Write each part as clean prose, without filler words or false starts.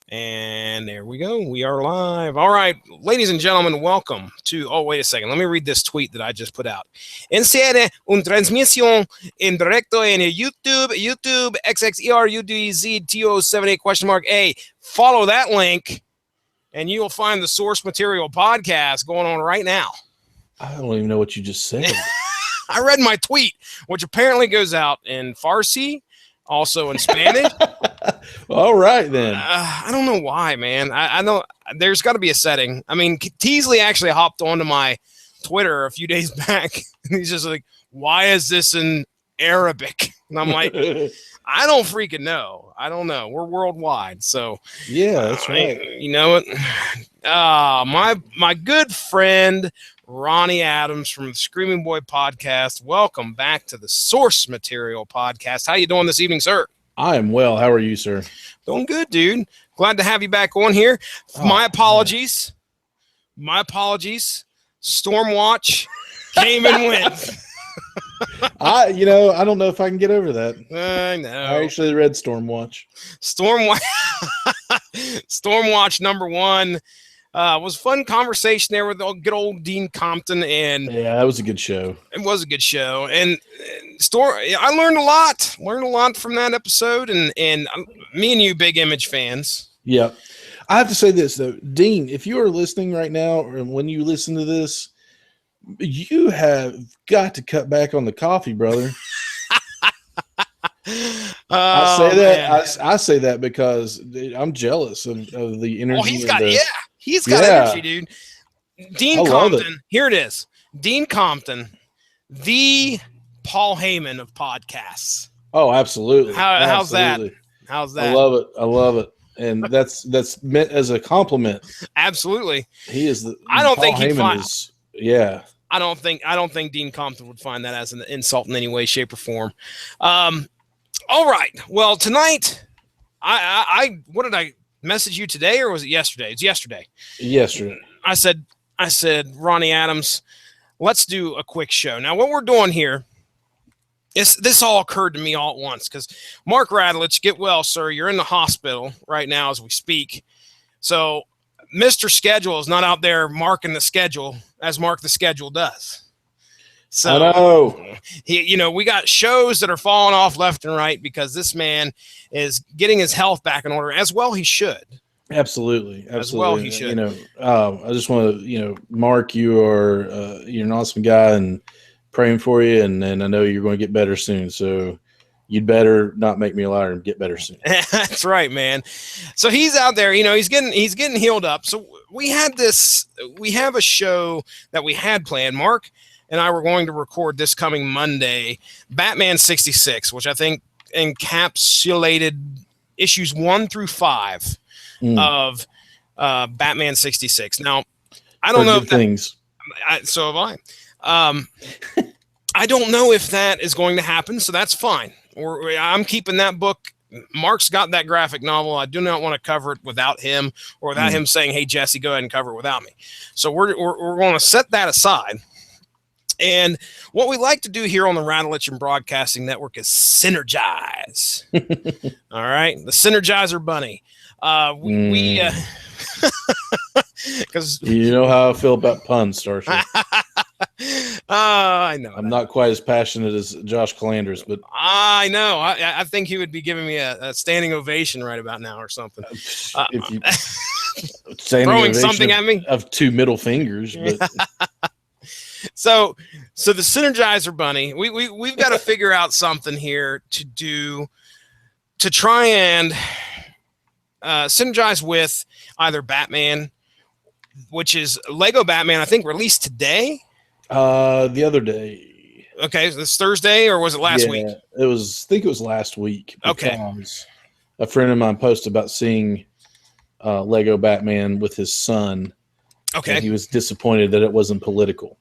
And there we go. We are live. All right, ladies and gentlemen, welcome to. Oh, wait a second. Let me read this tweet that I just put out. Insieme un transmisión en directo en YouTube XXERUDZTO78 question mark A. Follow that link, and you will find the source material podcast going on right now. I don't even know what you just said. I read my tweet, which apparently goes out in Farsi, also in Spanish. All right, then. I don't know why, man. I know there's got to be a setting. I mean, Teasley actually hopped onto my Twitter a few days back, and he's just like, why is this in Arabic? And I'm like, I don't freaking know. I don't know. We're worldwide. So, yeah, that's right. You know what? My good friend, Ronnie Adams from the Screaming Boy podcast. Welcome back to the Source Material podcast. How you doing this evening, sir? I am well. How are you, sir? Doing good, dude. Glad to have you back on here. My apologies. Man. My apologies. Stormwatch came and went. I don't know if I can get over that. I know. I actually read Stormwatch. Stormwatch number 1. Was a fun conversation there with good old Dean Compton, and yeah, that was a good show. It was a good show, and I learned a lot from that episode, and me and you, big Image fans. Yeah, I have to say this though, Dean, if you are listening right now, or when you listen to this, you have got to cut back on the coffee, brother. I say that. I say that because I'm jealous of the energy. Oh, he's got energy, dude. Dean Compton. Here it is. Dean Compton, the Paul Heyman of podcasts. Oh, absolutely. How's that? How's that? I love it. And that's meant as a compliment. Absolutely. He is the. I don't Paul think he'd Heyman find. Is, yeah. I don't think Dean Compton would find that as an insult in any way, shape, or form. All right. Well, tonight, I what did I message you today, or was it yesterday? It's yesterday. Yesterday. I said, Ronnie Adams, let's do a quick show. Now, what we're doing here is this all occurred to me all at once because Mark Radulich, get well, sir. You're in the hospital right now as we speak. So Mr. Schedule is not out there marking the schedule as Mark the Schedule does. So I know. We got shows that are falling off left and right because this man is getting his health back in order, as well he should. Absolutely. As well he should. I just want to, Mark, you're an awesome guy and praying for you, and I know you're going to get better soon. So you'd better not make me a liar and get better soon. That's right, man. So he's out there, he's getting healed up. So we have a show that we had planned. Mark and I were going to record this coming Monday, Batman 66, which I think encapsulated issues 1 through 5 of Batman 66. Now, I don't know if things. So have I. I don't know if that is going to happen, so that's fine. I'm keeping that book. Mark's got that graphic novel. I do not want to cover it without him or without him saying, "Hey, Jesse, go ahead and cover it without me." So we're going to set that aside. And what we like to do here on the Radulich and Broadcasting Network is synergize. All right, the Synergizer Bunny. Because you know how I feel about puns, Starship. I know. I'm not quite as passionate as Josh Calanders, but I know. I think he would be giving me a standing ovation right about now or something. If you throwing something at me of 2 middle fingers. But. So the Synergizer Bunny, we've got to figure out something here to do to try and synergize with either Batman, which is Lego Batman, I think released today. The other day. Okay, so this Thursday, or was it last week? I think it was last week. Okay. A friend of mine posted about seeing Lego Batman with his son. Okay. And he was disappointed that it wasn't political.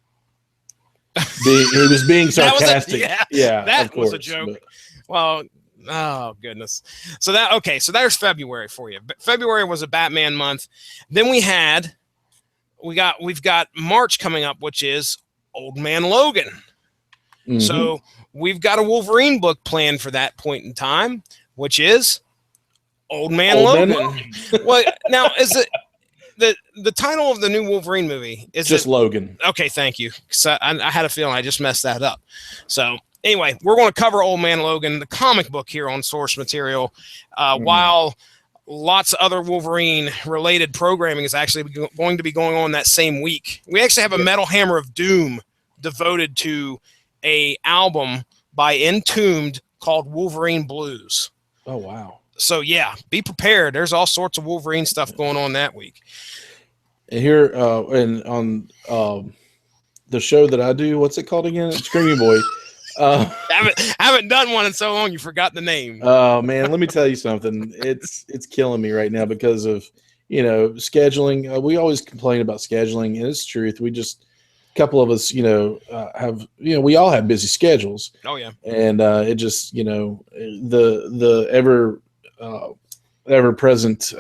He was being sarcastic. That was a joke. But. Well, oh goodness. So there's February for you. February was a Batman month. Then we've got March coming up, which is Old Man Logan. Mm-hmm. So we've got a Wolverine book planned for that point in time, which is Old Man Old Man Logan. Well, now is it the title of the new Wolverine movie? Is just it Logan? Okay, thank you. So I had a feeling I just messed that up. So anyway, we're going to cover Old Man Logan, the comic book, here on Source Material, while lots of other Wolverine-related programming is actually going to be going on that same week. We actually have a Metal Hammer of Doom devoted to a album by Entombed called Wolverine Blues. Oh, wow. So, yeah, be prepared. There's all sorts of Wolverine stuff going on that week. And here, and on the show that I do, what's it called again? Screaming Boy. Haven't done one in so long you forgot the name. Oh man, let me tell you something. It's killing me right now because of scheduling. We always complain about scheduling, and it's the truth. We just a couple of us, have we all have busy schedules. Oh yeah, and it just the ever present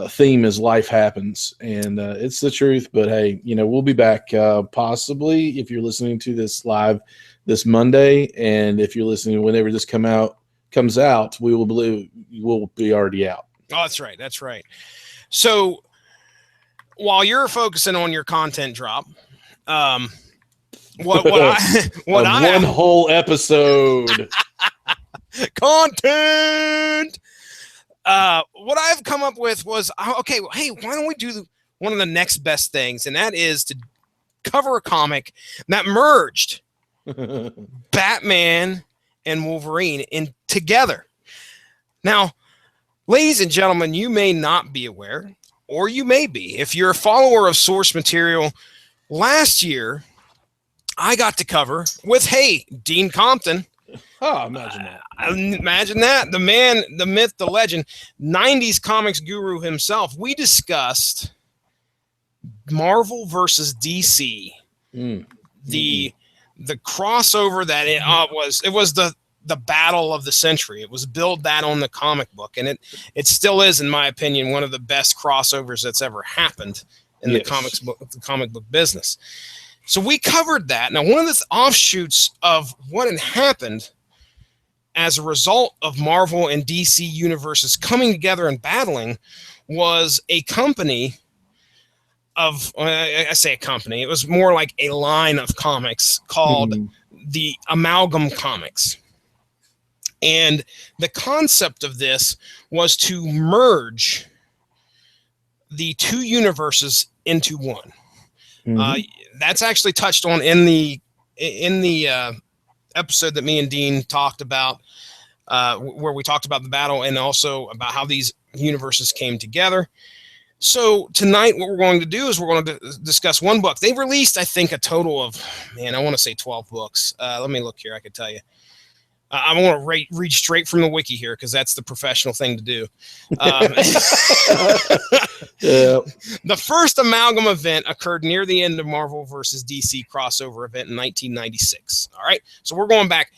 theme is life happens, and it's the truth. But hey, we'll be back possibly if you're listening to this live this Monday, and if you're listening whenever this comes out, we'll be already out. Oh, that's right. So while you're focusing on your content drop, one whole episode content. What I've come up with was, okay, hey, why don't we do one of the next best things? And that is to cover a comic that merged Batman and Wolverine together. Now, ladies and gentlemen, you may not be aware, or you may be. If you're a follower of Source Material, last year, I got to cover with, Dean Compton. Oh, imagine that. Imagine that. The man, the myth, the legend, 90s comics guru himself. We discussed Marvel versus DC. The crossover that it was the battle of the century. It was billed that on the comic book, and it still is, in my opinion, one of the best crossovers that's ever happened in the comic book business. So we covered that. Now, one of the offshoots of what had happened as a result of Marvel and DC universes coming together and battling was a company of, I say a company, it was more like a line of comics called the Amalgam Comics. And the concept of this was to merge the two universes into one. That's actually touched on in the episode that me and Dean talked about, where we talked about the battle and also about how these universes came together. So tonight, what we're going to do is we're going to discuss one book. They've released, I think, a total of, I want to say 12 books. Let me look here. I could tell you. I want to read straight from the wiki here because that's the professional thing to do. The first Amalgam event occurred near the end of Marvel versus DC crossover event in 1996. All right, so we're going back.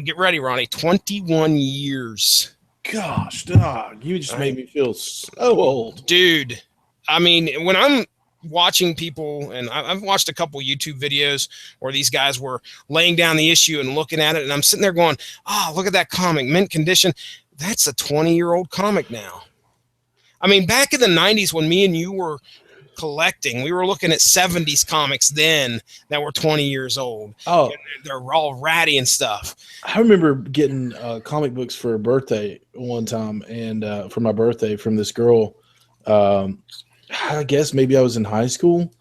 Get ready, Ronnie. 21 years. Gosh, dog, you just made me feel so old, dude. I mean, when I'm watching people, and I've watched a couple YouTube videos where these guys were laying down the issue and looking at it, and I'm sitting there going, oh, look at that comic, mint condition. That's a 20-year-old comic now. I mean, back in the 90s when me and you were collecting, we were looking at 70s comics then that were 20 years old. Oh, they're all ratty and stuff. I remember getting comic books for a birthday one time, and for my birthday from this girl. I guess maybe I was in high school,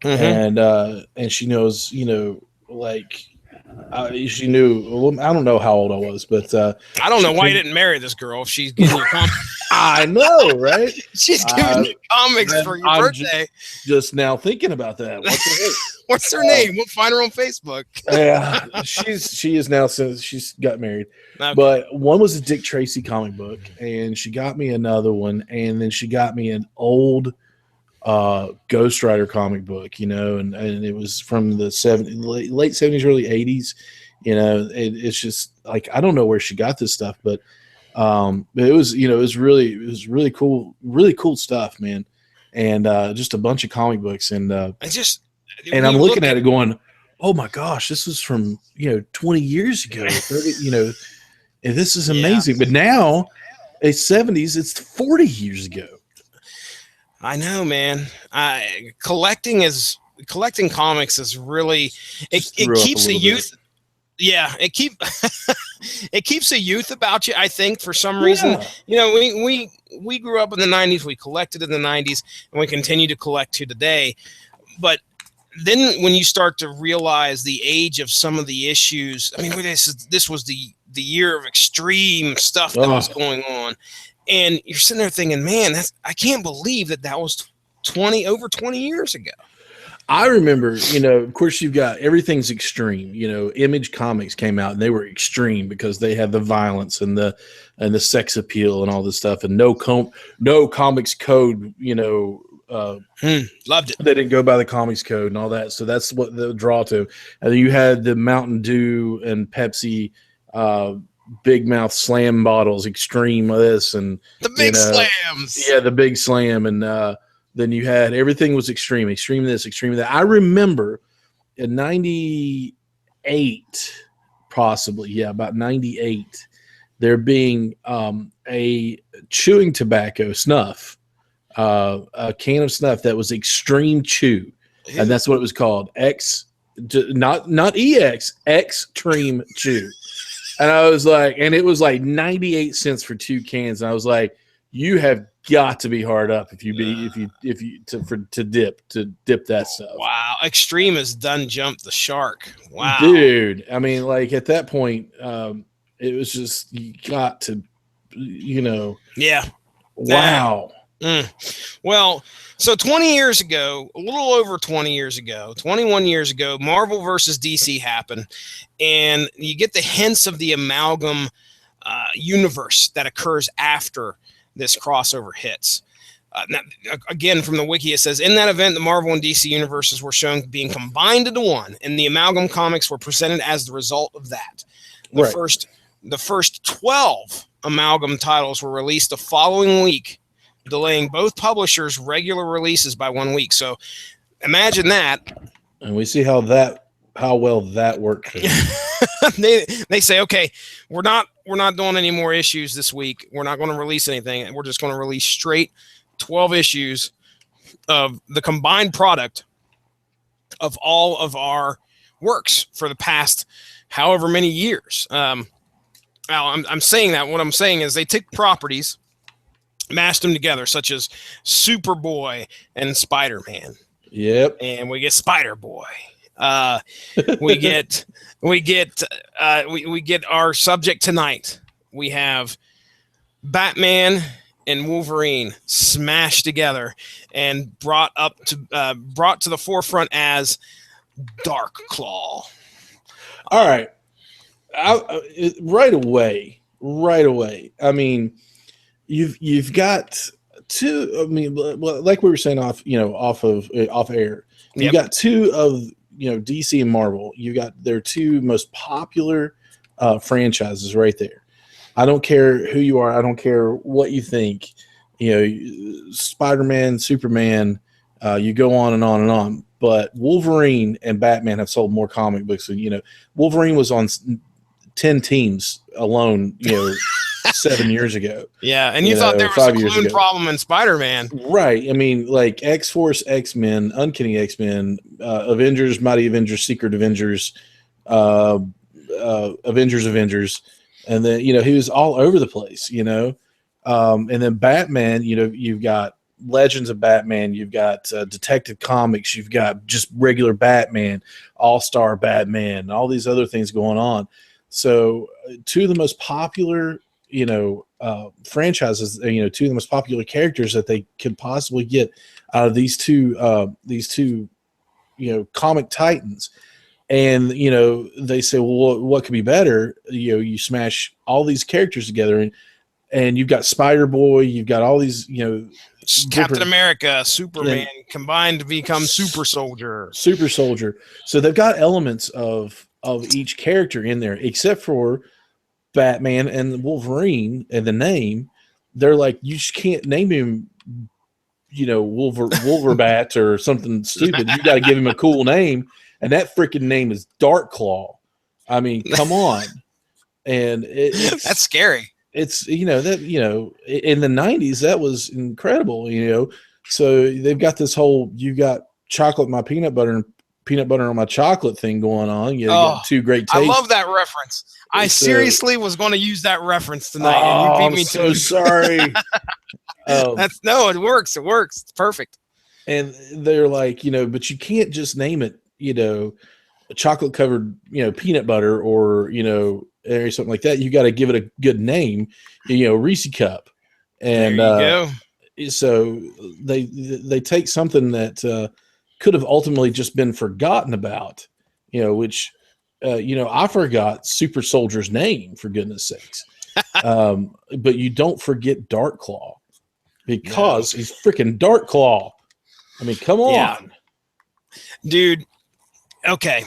and she knows, she knew. Well, I don't know how old I was, but I don't know why you didn't marry this girl if she's getting your comics. I know, right? She's giving you comics for your birthday. Just now thinking about that. What's her name? We'll find her on Facebook. Yeah, she is now, since she's got married. Okay. But one was a Dick Tracy comic book, and she got me another one, and then she got me an old Ghost Rider comic book, and it was from the late 70s, early 80s. It's just like, I don't know where she got this stuff, but it was really cool stuff, man. And just a bunch of comic books, and I'm looking at it going, oh my gosh, this was from 20 years ago, 30, and this is amazing. But now It's 70s. It's 40 years ago. I know, man. Collecting comics is really it keeps the youth. Yeah, it keeps the youth about you. I think for some reason, you know, we grew up in the 90s. We collected in the 90s, and we continue to collect to today. But then when you start to realize the age of some of the issues, I mean, this was the year of extreme stuff that was going on, and you're sitting there thinking, man, I can't believe that was over 20 years ago. I remember, you know, of course you've got everything's extreme. You know, Image Comics came out and they were extreme because they had the violence and the sex appeal and all this stuff, and no comics code, you know. Loved it. They didn't go by the comics code and all that, so that's what the draw to. And then you had the Mountain Dew and Pepsi big mouth slam bottles, extreme this and the big slams. Yeah, the big slam, and then you had everything was extreme this, extreme that. I remember in 98, possibly, yeah, about 98, there being a chewing tobacco snuff. A can of snuff that was extreme chew, and that's what it was called. Not EX, extreme chew. And I was like, and it was like 98 cents for 2 cans. And I was like, you have got to be hard up to dip that stuff. Wow, extreme has done jumped the shark. Wow, dude. I mean, like at that point, it was just you got to, you know, yeah. Wow. Well, so 20 years ago, a little over 20 years ago, 21 years ago, Marvel versus DC happened, and you get the hints of the amalgam universe that occurs after this crossover hits. Now, again, from the wiki, it says, in that event, the Marvel and DC universes were shown being combined into one, and the Amalgam Comics were presented as the result of that. The first 12 Amalgam titles were released the following week, delaying both publishers' regular releases by 1 week. So imagine that. And we see how well that worked. they say, okay, we're not doing any more issues this week. We're not going to release anything. We're just going to release straight 12 issues of the combined product of all of our works for the past however many years. I'm saying that. What I'm saying is they take properties, mashed them together, such as Superboy and Spider-Man. Yep. And we get Spider-Boy. We get our subject tonight. We have Batman and Wolverine smashed together and brought to the forefront as DARKCLAW. All right. Right away. I mean, you've got two. I mean, like we were saying off air. You got two of DC and Marvel. You got their two most popular franchises right there. I don't care who you are. I don't care what you think. Spider-Man, Superman. You go on and on and on. But Wolverine and Batman have sold more comic books than Wolverine was on 10 teams alone. 7 years ago. Yeah, and you thought there was a clone problem in Spider-Man. Right. I mean, like X-Force, X-Men, Uncanny X-Men, Avengers, Mighty Avengers, Secret Avengers, Avengers. And then, he was all over the place, and then Batman, you've got Legends of Batman, you've got Detective Comics, you've got just regular Batman, All-Star Batman, all these other things going on. So two of the most popular franchises, two of the most popular characters that they could possibly get out of these two comic titans. And, they say, well, what could be better? You smash all these characters together and you've got Spider-Boy, you've got all these, Captain America, Superman combined to become Super Soldier. So they've got elements of each character in there, except for Batman and Wolverine and the name. They're like, you just can't name him, Wolverbat or something stupid. You got to give him a cool name. And that freaking name is DARKCLAW. I mean, come on. And that's scary. it's that in the 90s that was incredible. So they've got this whole you got chocolate my peanut butter and peanut butter on my chocolate thing going on. You got two great tastes. I love that reference. I seriously was going to use that reference tonight, and you beat me to it. I'm so sorry. It works. It works. It's perfect. And they're like, but you can't just name it, chocolate covered, peanut butter or something like that. You got to give it a good name, Reese Cup. And there you go. So they take something that could have ultimately just been forgotten about, which I forgot Super Soldier's name, for goodness sakes. But you don't forget DARKCLAW because he's freaking DARKCLAW. I mean, come on, dude. Okay,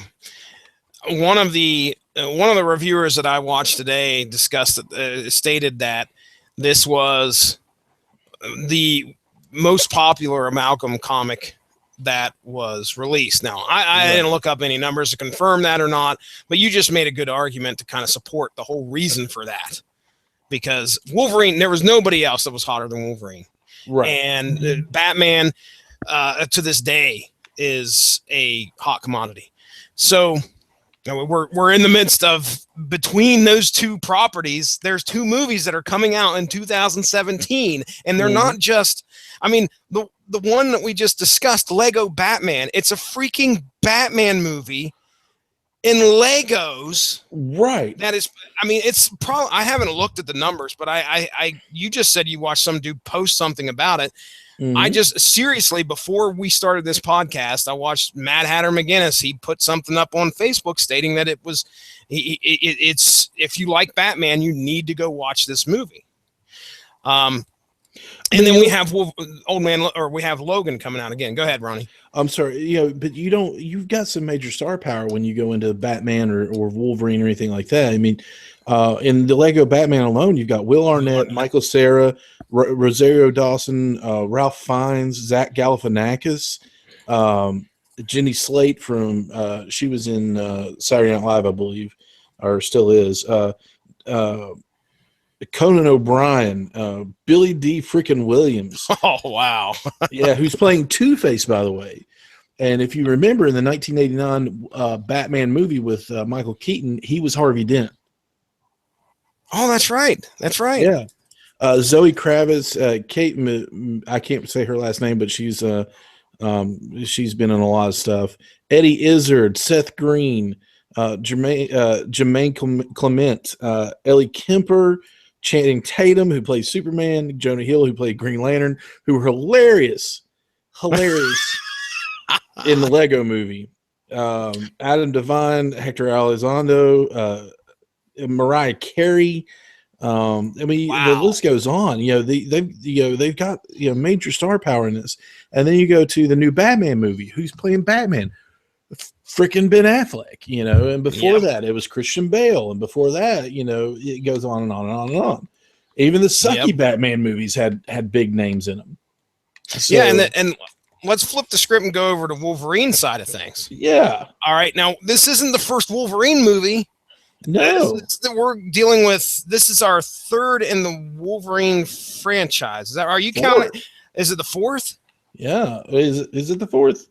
one of the reviewers that I watched today discussed stated that this was the most popular Amalgam comic that was released. Now, I didn't look up any numbers to confirm that or not, but you just made a good argument to kind of support the whole reason for that, because Wolverine, there was nobody else that was hotter than Wolverine, right? And Batman, to this day, is a hot commodity. So we're in the midst of, between those two properties, there's two movies that are coming out in 2017, and they're not just, I mean, the one that we just discussed, Lego Batman, it's a freaking Batman movie in Legos. Right. That is, I mean, it's probably, I haven't looked at the numbers, but you just said you watched some dude post something about it. I just seriously, before we started this podcast, I watched Mad Hatter McGinnis. He put something up on Facebook stating that it was, it's, if you like Batman, you need to go watch this movie. And then we have we have Logan coming out again. Go ahead, Ronnie. I'm sorry, but you've got some major star power when you go into Batman or Wolverine or anything like that. I mean, in the Lego Batman alone, you've got Will Arnett, Michael Cera, Rosario Dawson, Ralph Fiennes, Zach Galifianakis, Jenny Slate from she was in Saturday Night Live, I believe, or still is. Conan O'Brien, Billy D. Frickin' Williams. Oh, wow. Yeah, who's playing Two-Face, by the way. And if you remember in the 1989 Batman movie with Michael Keaton, he was Harvey Dent. Oh, that's right. That's right. Yeah. Zoe Kravitz, Kate, I can't say her last name, but she's been in a lot of stuff. Eddie Izzard, Seth Green, Jermaine Clement, Ellie Kemper, Channing Tatum, who plays Superman, Jonah Hill, who played Green Lantern, who were hilarious in the Lego movie. Adam Devine, Hector Elizondo, Mariah Carey. I mean, the list goes on. They've got major star power in this. And then you go to the new Batman movie. Who's playing Batman? Freaking Ben Affleck, and before that it was Christian Bale, and before that, it goes on and on and on and on. Even the sucky Batman movies had big names in them. So, and let's flip the script and go over to Wolverine side of things. Yeah. All right. Now, this isn't the first Wolverine movie. No. We're dealing with, this is our third in the Wolverine franchise. Are you counting? Is it the fourth? Yeah. Is it the fourth?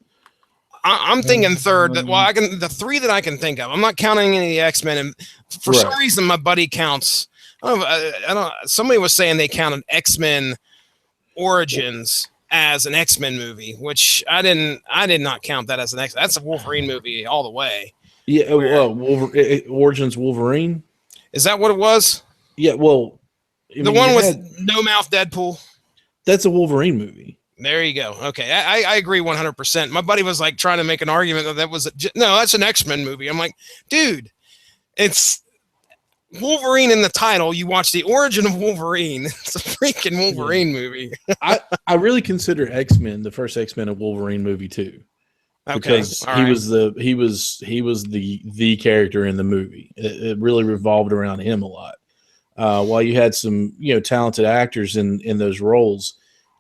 I'm thinking third. The three that I can think of. I'm not counting any of the X-Men. And for some reason, my buddy counts. I don't. Somebody was saying they counted X-Men Origins as an X-Men movie, which I did not count that as an X. That's a Wolverine movie all the way. Yeah. Origins Wolverine. Is that what it was? Yeah. Well, the one with no mouth Deadpool. That's a Wolverine movie. There you go. Okay, I agree 100%. My buddy was like trying to make an argument that was no, that's an X-Men movie. I'm like, dude, it's Wolverine in the title. You watch the origin of Wolverine. It's a freaking Wolverine movie. I really consider X-Men, the first X-Men, a Wolverine movie too, because he was the character in the movie. It really revolved around him a lot. While you had some talented actors in those roles.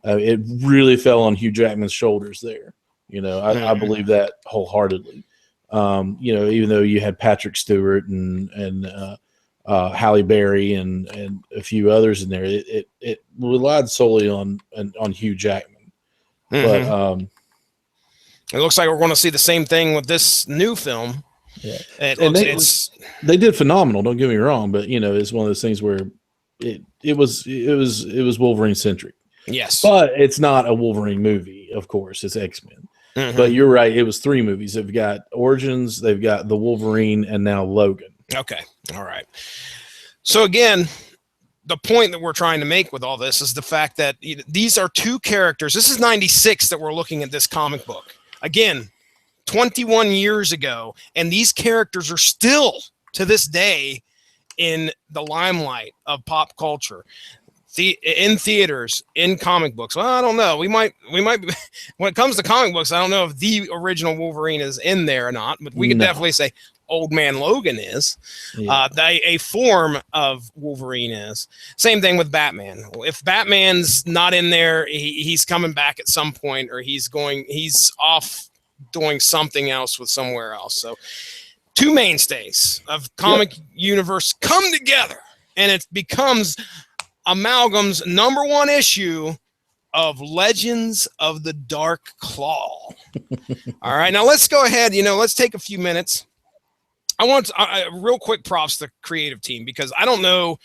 It really fell on Hugh Jackman's shoulders there. I believe that wholeheartedly. Even though you had Patrick Stewart and Halle Berry and a few others in there. It relied solely on Hugh Jackman. Mm-hmm. But it looks like we're going to see the same thing with this new film. Yeah, they did phenomenal. Don't get me wrong, but it's one of those things where it was Wolverine centric. Yes, but it's not a Wolverine movie. Of course, it's X-Men. Mm-hmm. But you're right. It was 3 movies. They've got Origins, they've got the Wolverine, and now Logan. Okay, all right. So again, the point that we're trying to make with all this is the fact that these are 2 characters. This is 96 that we're looking at this comic book. Again, 21 years ago, and these characters are still to this day in the limelight of pop culture, in theaters, in comic books. Well, I don't know. We might when it comes to comic books, I don't know if the original Wolverine is in there or not, but we can definitely say Old Man Logan is. Yeah. A form of Wolverine is. Same thing with Batman. If Batman's not in there, he's coming back at some point, or he's off doing something else with somewhere else. So 2 mainstays of comic universe come together, and it becomes Amalgam's #1 issue of Legends of the Dark Claw. All right, now let's go ahead. Let's take a few minutes. I want real quick props to the creative team, because I don't know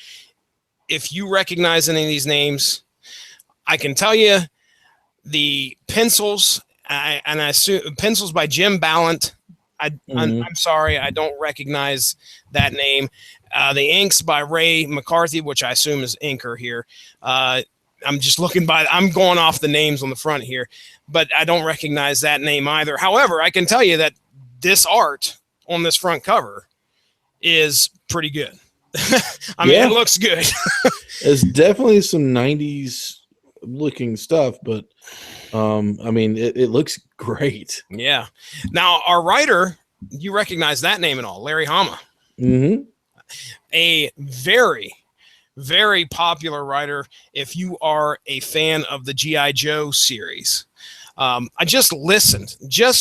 if you recognize any of these names. I can tell you the pencils, and I assume pencils by Jim Ballant. I'm sorry, I don't recognize that name. The inks by Ray McCarthy, which I assume is inker here. I'm just I'm going off the names on the front here, but I don't recognize that name either. However, I can tell you that this art on this front cover is pretty good. I mean, it looks good. It's definitely some 90s looking stuff, but I mean, it looks great. Yeah. Now, our writer, you recognize that name at all? Larry Hama. Mm-hmm. A very, very popular writer if you are a fan of the G.I. Joe series. I just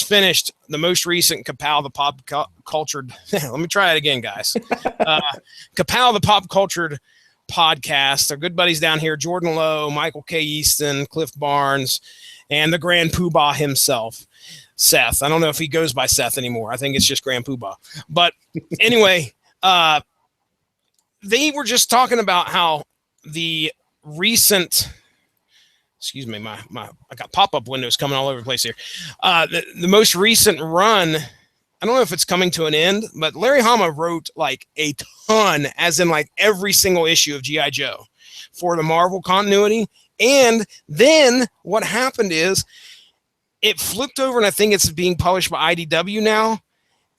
finished the most recent Kapow the Pop Cultured. Let me try it again, guys. Kapow the Pop Cultured podcast. They're good buddies down here. Jordan Lowe, Michael K. Easton, Cliff Barnes, and the Grand Poobah himself, Seth. I don't know if he goes by Seth anymore. I think it's just Grand Poobah. But anyway, they were just talking about how the recent... Excuse me, I got pop-up windows coming all over the place here. The most recent run, I don't know if it's coming to an end, but Larry Hama wrote like a ton, as in like every single issue of G.I. Joe for the Marvel continuity. And then what happened is it flipped over, and I think it's being published by IDW now.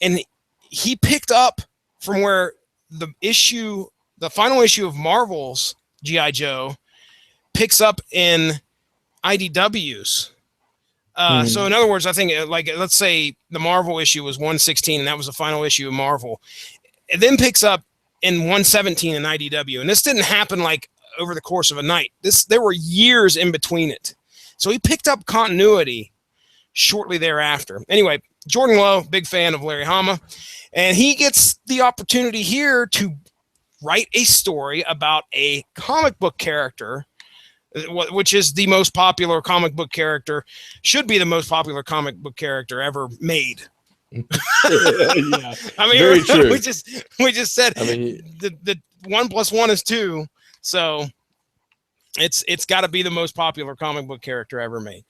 And he picked up from where the final issue of Marvel's G.I. Joe picks up in IDW's. So in other words, I think let's say the Marvel issue was 116 and that was the final issue of Marvel. It then picks up in 117 in IDW. And this didn't happen like over the course of a night. There were years in between it. So he picked up continuity shortly thereafter. Anyway, Jordan Lowe, big fan of Larry Hama, and he gets the opportunity here to write a story about a comic book character, which is the most popular comic book character, should be the most popular comic book character ever made. Yeah. I mean, very true. we just said, I mean, the 1 + 1 is 2, so it's got to be the most popular comic book character ever made.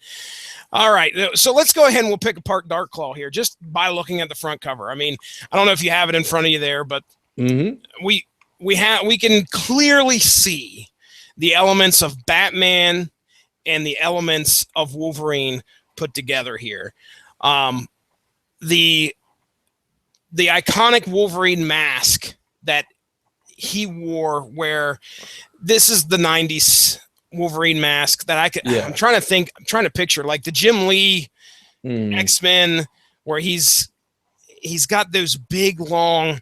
All right, so let's go ahead and we'll pick apart DARKCLAW here just by looking at the front cover. I mean, I don't know if you have it in front of you there, but we can clearly see the elements of Batman and the elements of Wolverine put together here. The iconic Wolverine mask that he wore, where this is the 90s Wolverine mask that I'm trying to picture like the Jim Lee X-Men, where he's got those big long,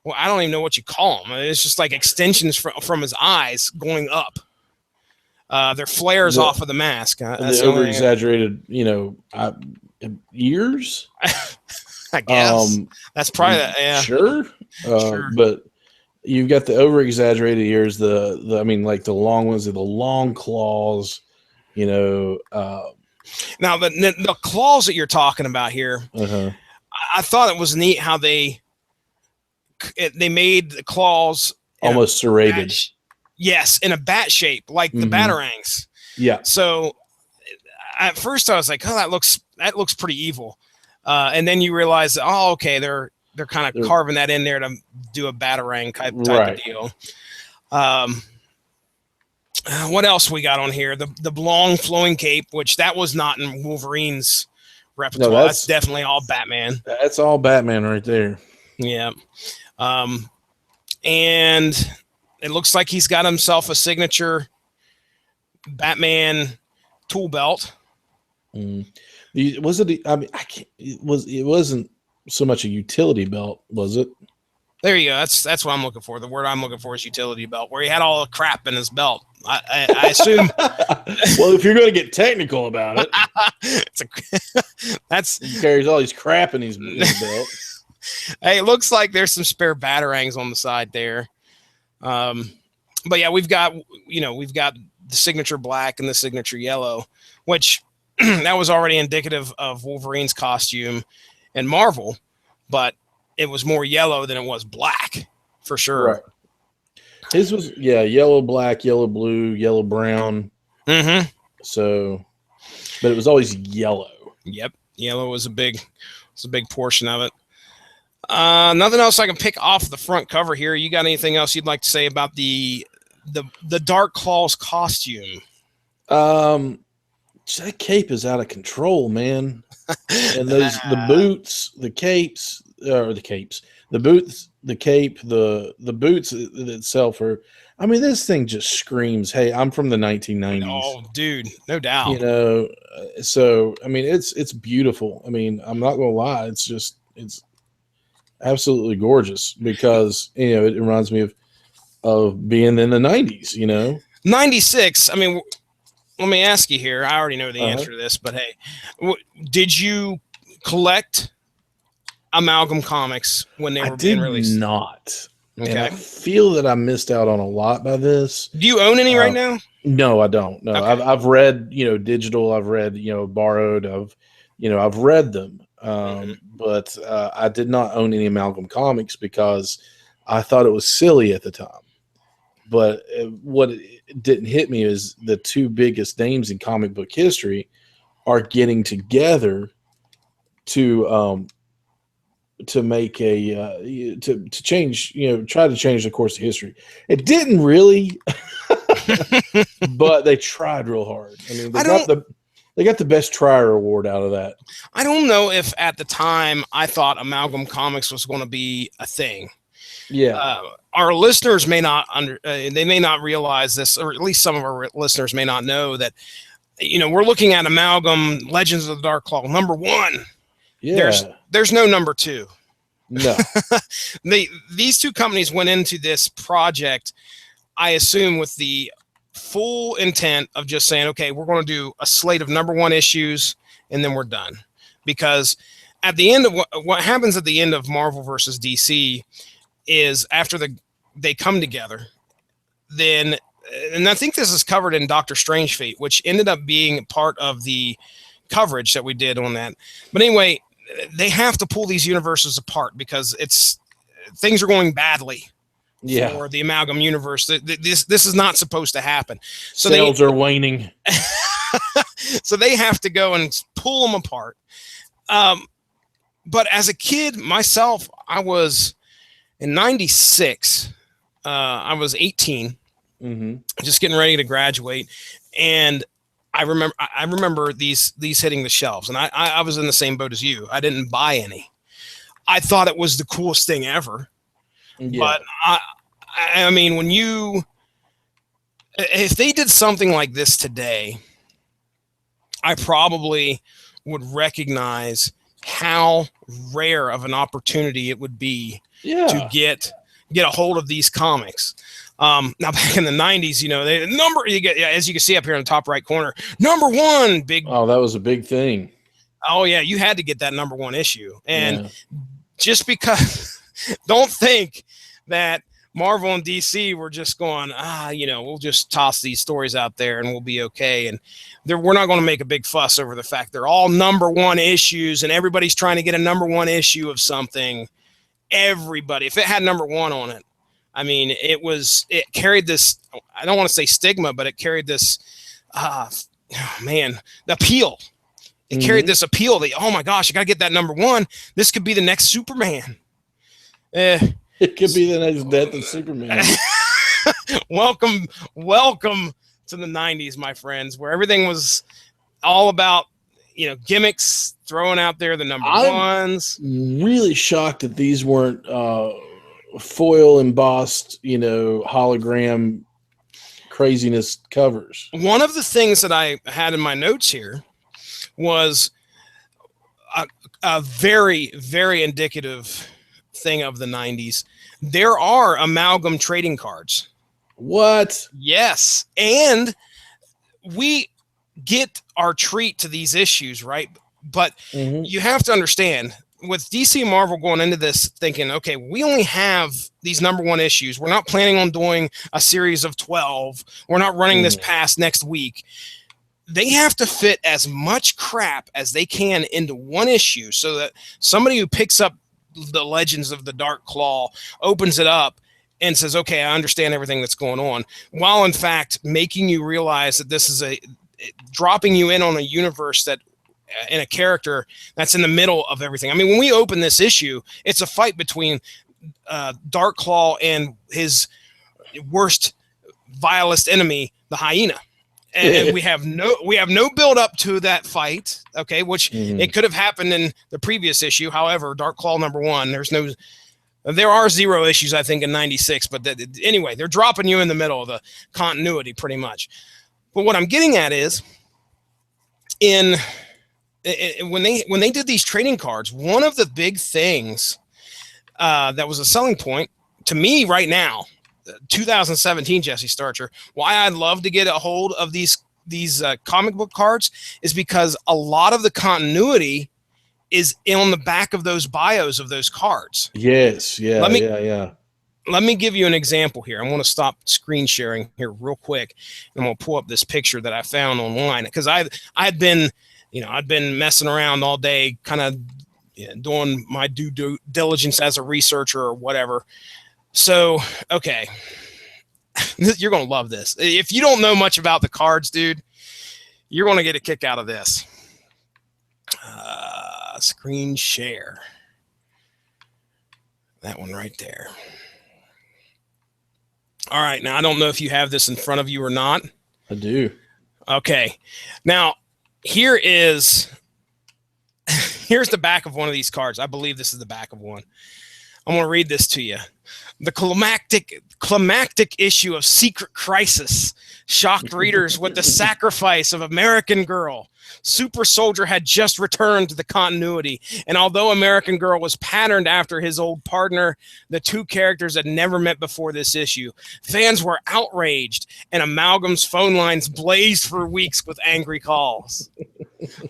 well, I don't even know what you call them. It's just like extensions from his eyes going up. They're flares off of the mask. The over-exaggerated, ears. I guess that's probably Sure. Sure. But you've got the over exaggerated ears, the I mean, like the long ones, the long claws, you know. Now the claws that you're talking about here, Uh-huh. I thought it was neat how they made the claws Almost serrated. Yes, in a bat shape, like the batarangs. Yeah. So at first I was like, oh, that looks pretty evil. And then you realize, oh, okay, they're kind of carving that in there to do a batarang type of deal. What else we got on here? The long flowing cape, which that was not in Wolverine's repertoire. No, that's definitely all Batman. That's all Batman right there. Yeah. And it looks like he's got himself a signature Batman tool belt. Was it? I mean, it wasn't so much a utility belt, was it? There you go. That's what I'm looking for. The word I'm looking for is utility belt, where he had all the crap in his belt. I assume. Well, if you're going to get technical about it, he carries all these crap in his belt. Hey, it looks like there's some spare batarangs on the side there. But yeah, we've got the signature black and the signature yellow, which that was already indicative of Wolverine's costume in Marvel, but it was more yellow than it was black, for sure. Right. His was yellow, black, yellow, blue, yellow, brown. Mm-hmm. So, but it was always yellow. Yep, yellow was a big portion of it. Nothing else I can pick off the front cover here. You got anything else you'd like to say about the DARKCLAW's costume? That cape is out of control, man. And the boots, the capes, or the capes, the boots, the cape, the boots itself are. I mean, this thing just screams, "Hey, I'm from the 1990s." Oh, dude, no doubt. You know, so I mean, it's beautiful. I mean, I'm not gonna lie, it's absolutely gorgeous because it reminds me of being in the 90s. 96. I mean, let me ask you here. I already know the answer to this, but hey, did you collect Amalgam Comics when they were being released? I did not. Okay. And I feel that I missed out on a lot by this. Do you own any right now? No, I don't. No, okay. I've read, digital. I've read, borrowed. I've read them. But I did not own any Amalgam Comics because I thought it was silly at the time. But what didn't hit me is the two biggest names in comic book history are getting together to make to change, try to change the course of history. It didn't really, but they tried real hard. I mean, they got the best trier award out of that. I don't know if at the time I thought Amalgam Comics was going to be a thing. Yeah. Our listeners may not they may not realize this, or at least some of our listeners may not know that, we're looking at Amalgam Legends of the DARKCLAW #1. Yeah. There's no #2. No. These two companies went into this project, I assume, with the full intent of just saying, okay, we're going to do a slate of #1 issues and then we're done. Because at the end of what happens at the end of Marvel versus DC is after they come together, then, and I think this is covered in Doctor Strange Fate, which ended up being part of the coverage that we did on that. But anyway, they have to pull these universes apart because things are going badly. For the Amalgam universe. This is not supposed to happen. So sales are waning. So they have to go and pull them apart. But as a kid myself, I was in 96. I was 18, just getting ready to graduate, and I remember these hitting the shelves, and I was in the same boat as you. I didn't buy any. I thought it was the coolest thing ever. Yeah. But I mean, if they did something like this today, I probably would recognize how rare of an opportunity it would be to get a hold of these comics. Now, back in the 90s, you get, as you can see up here in the top right corner, #1 big. Oh, that was a big thing. Oh yeah, you had to get that #1 issue, and just because, don't think that Marvel and DC were just going, we'll just toss these stories out there and we'll be okay. And we're not going to make a big fuss over the fact they're all #1 issues and everybody's trying to get a #1 issue of something. Everybody, if it had #1 on it, I mean, it carried this, I don't want to say stigma, but it carried this, the appeal. It carried this appeal that, oh my gosh, I got to get that #1. This could be the next Superman. It could be the next death of Superman. Welcome to the 90s, my friends, where everything was all about, gimmicks, throwing out there the #1s. I'm really shocked that these weren't foil embossed, hologram craziness covers. One of the things that I had in my notes here was a very, very indicative thing of the 90s. There are amalgam trading cards. What? Yes. And we get our treat to these issues, right? But you have to understand, with DC and Marvel going into this thinking, okay, we only have these #1 issues. We're not planning on doing a series of 12. We're not running this past next week. They have to fit as much crap as they can into one issue so that somebody who picks up the Legends of the DARKCLAW opens it up and says, okay, I understand everything that's going on, while in fact making you realize that this is dropping you in on a universe that in a character that's in the middle of everything. I mean, when we open this issue, it's a fight between DARKCLAW and his worst, vilest enemy, the Hyena. And we have no build up to that fight, okay, which it could have happened in the previous issue. However, DARKCLAW #1, there are 0 issues, I think, in 96, but anyway, they're dropping you in the middle of the continuity pretty much. But what I'm getting at is, when they did these trading cards, one of the big things that was a selling point to me right now, 2017 Jesse Starcher, why I'd love to get a hold of these comic book cards is because a lot of the continuity is on the back of those bios of those cards. Yes, yeah, Let me give you an example here. I'm going to stop screen sharing here real quick, and I'm going to pull up this picture that I found online because I'd been messing around all day, kind of doing my due diligence as a researcher or whatever. So, okay, you're going to love this. If you don't know much about the cards, dude, you're going to get a kick out of this. Screen share. That one right there. All right. Now, I don't know if you have this in front of you or not. I do. Okay. Now, here's the back of one of these cards. I believe this is the back of one. I'm going to read this to you. The climactic issue of Secret Crisis shocked readers with the sacrifice of American Girl. Super Soldier had just returned to the continuity, and although American Girl was patterned after his old partner, the two characters had never met before this issue. Fans were outraged, and Amalgam's phone lines blazed for weeks with angry calls.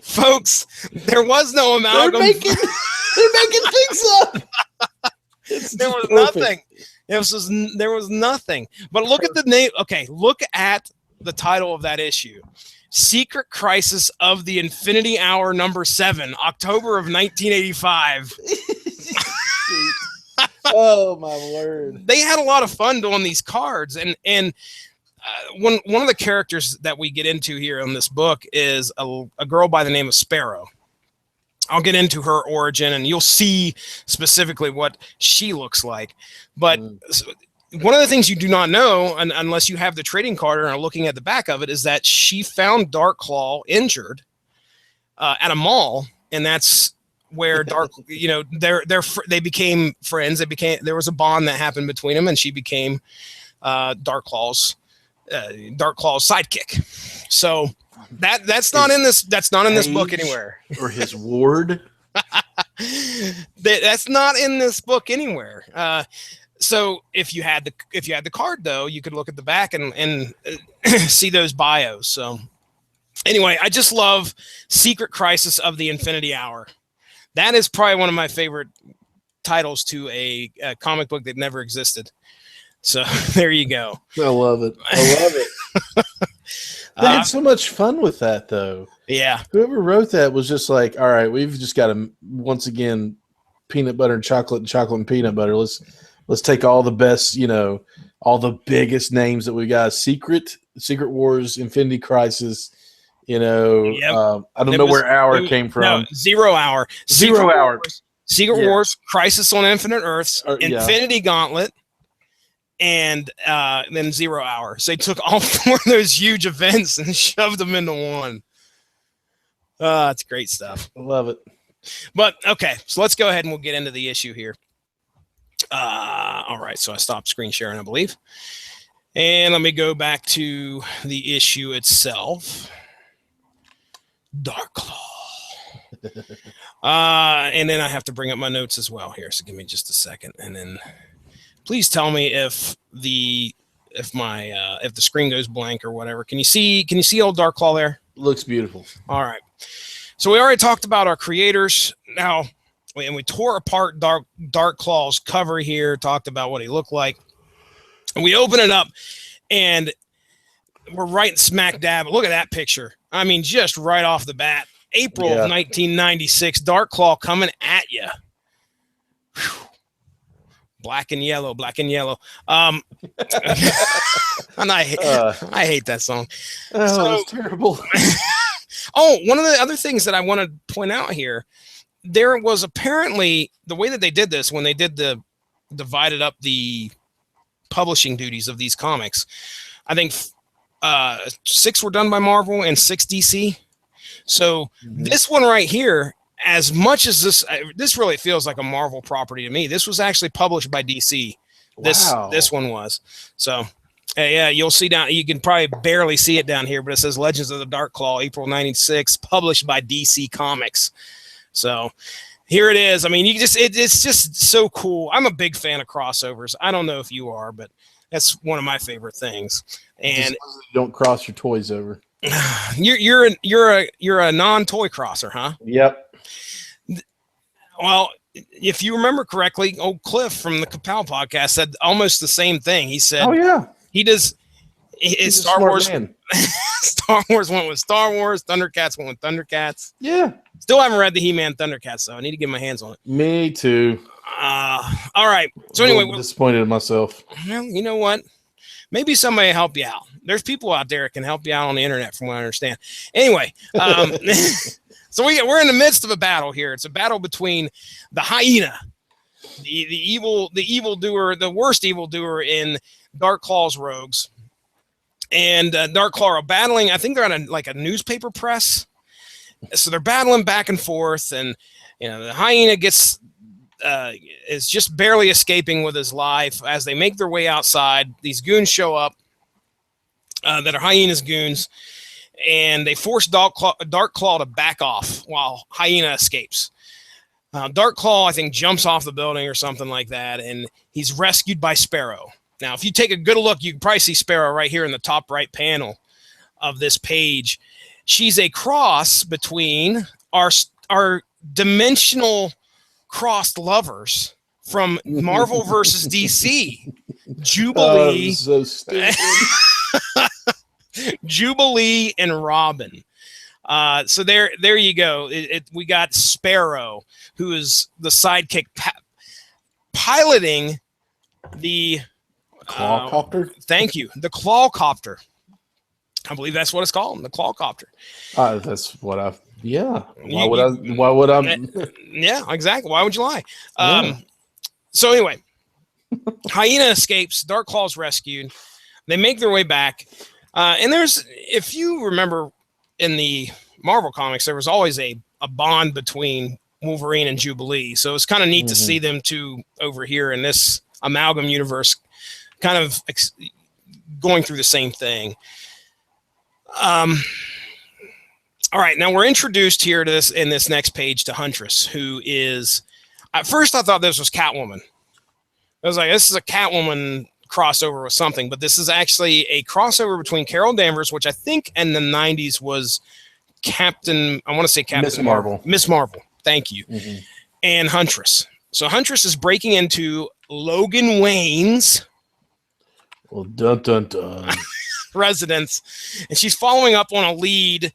Folks, there was no Amalgam. They're making things up. There was nothing. There was nothing. But look at the name. Okay, look at the title of that issue. Secret Crisis of the Infinity Hour #7, October of 1985. Oh my word. They had a lot of fun doing these cards, and one of the characters that we get into here in this book is a girl by the name of Sparrow. I'll get into her origin, and you'll see specifically what she looks like. But one of the things you do not know, unless you have the trading card and are looking at the back of it, is that she found DARKCLAW injured at a mall, and that's where they became friends. There was a bond that happened between them, and she became DARKCLAW's sidekick. So that's not in this. That's not in this book anywhere. Or his ward. That's not in this book anywhere. So if you had the card, though, you could look at the back and see those bios. So anyway, I just love Secret Crisis of the Infinity Hour. That is probably one of my favorite titles to a comic book that never existed. So there you go. I love it. I love it. They had so much fun with that, though. Yeah. Whoever wrote that was just like, all right, we've just got to, once again, peanut butter and chocolate and peanut butter. Let's take all the best, all the biggest names that we got. Secret Wars, Infinity Crisis, Yep. I don't know where Hour came from. No, 0 Hour. Zero Hour. Secret Wars, Crisis on Infinite Earths, Infinity Gauntlet, and then 0 Hour. So they took all 4 of those huge events and shoved them into one. It's great stuff. I love it. But okay, so let's go ahead and we'll get into the issue here. All right, so I stopped screen sharing, I believe. And let me go back to the issue itself. DARKCLAW. And then I have to bring up my notes as well here. So give me just a second. And then please tell me if the screen goes blank or whatever. Can you see old DARKCLAW there? Looks beautiful. All right. So we already talked about our creators. Now, and we tore apart DARKCLAW's cover here, talked about what he looked like. And we open it up, and we're right smack dab. Look at that picture. I mean, just right off the bat. April of 1996, DARKCLAW coming at you. Black and yellow. And I hate that song. Oh, it's terrible. One of the other things that I want to point out here, there was apparently the way that they did this when they did divided up the publishing duties of these comics. I think 6 were done by Marvel and 6 DC. So this one right here, as much as this really feels like a Marvel property to me, this was actually published by DC. This one was. So yeah, you'll see down. You can probably barely see it down here, but it says Legends of the DARKCLAW, April '96, published by DC Comics. So here it is. I mean, it's just so cool. I'm a big fan of crossovers. I don't know if you are, but that's one of my favorite things. And don't cross your toys over. You're a non-toy crosser, huh? Yep. Well, if you remember correctly, old Cliff from the Kapow podcast said almost the same thing. He said, "Oh yeah, he does." He's Star Wars. Star Wars went with Star Wars. Thundercats went with Thundercats. Yeah. Still haven't read the He-Man Thundercats, though. I need to get my hands on it. Me too. All right. So anyway, I'm disappointed in myself. Well, you know what? Maybe somebody will help you out. There's people out there that can help you out on the internet, from what I understand. Anyway, so we're in the midst of a battle here. It's a battle between the hyena, the evildoer, the worst evildoer in DARKCLAW's rogues, and DARKCLAW are battling. I think they're on a newspaper press. So they're battling back and forth, and the hyena is just barely escaping with his life as they make their way outside. These goons show up that are hyena's goons, and they force DARKCLAW to back off while hyena escapes. DARKCLAW, I think, jumps off the building or something like that, and he's rescued by Sparrow. Now, if you take a good look, you can probably see Sparrow right here in the top right panel of this page. She's a cross between our dimensional crossed lovers from Marvel versus DC. Jubilee. So stupid. Jubilee and Robin. So there you go. We got Sparrow, who is the sidekick piloting the Clawcopter. Thank you, the Clawcopter. I believe that's what it's called, the Clawcopter. That's what yeah. Why would I? Yeah, exactly. Why would you lie? So anyway, hyena escapes. DARKCLAW's rescued. They make their way back. And if you remember in the Marvel comics, there was always a bond between Wolverine and Jubilee. So it's kind of neat to see them two over here in this Amalgam universe kind of going through the same thing. All right, now we're introduced here to this in this next page to Huntress, who is, at first I thought this was Catwoman. I was like, this is a Catwoman crossover with something, but this is actually a crossover between Carol Danvers, which I think in the 90s was Miss Marvel. Miss Marvel, thank you. And Huntress. So Huntress is breaking into Logan Wayne's Well, dun dun dun. residence, and she's following up on a lead.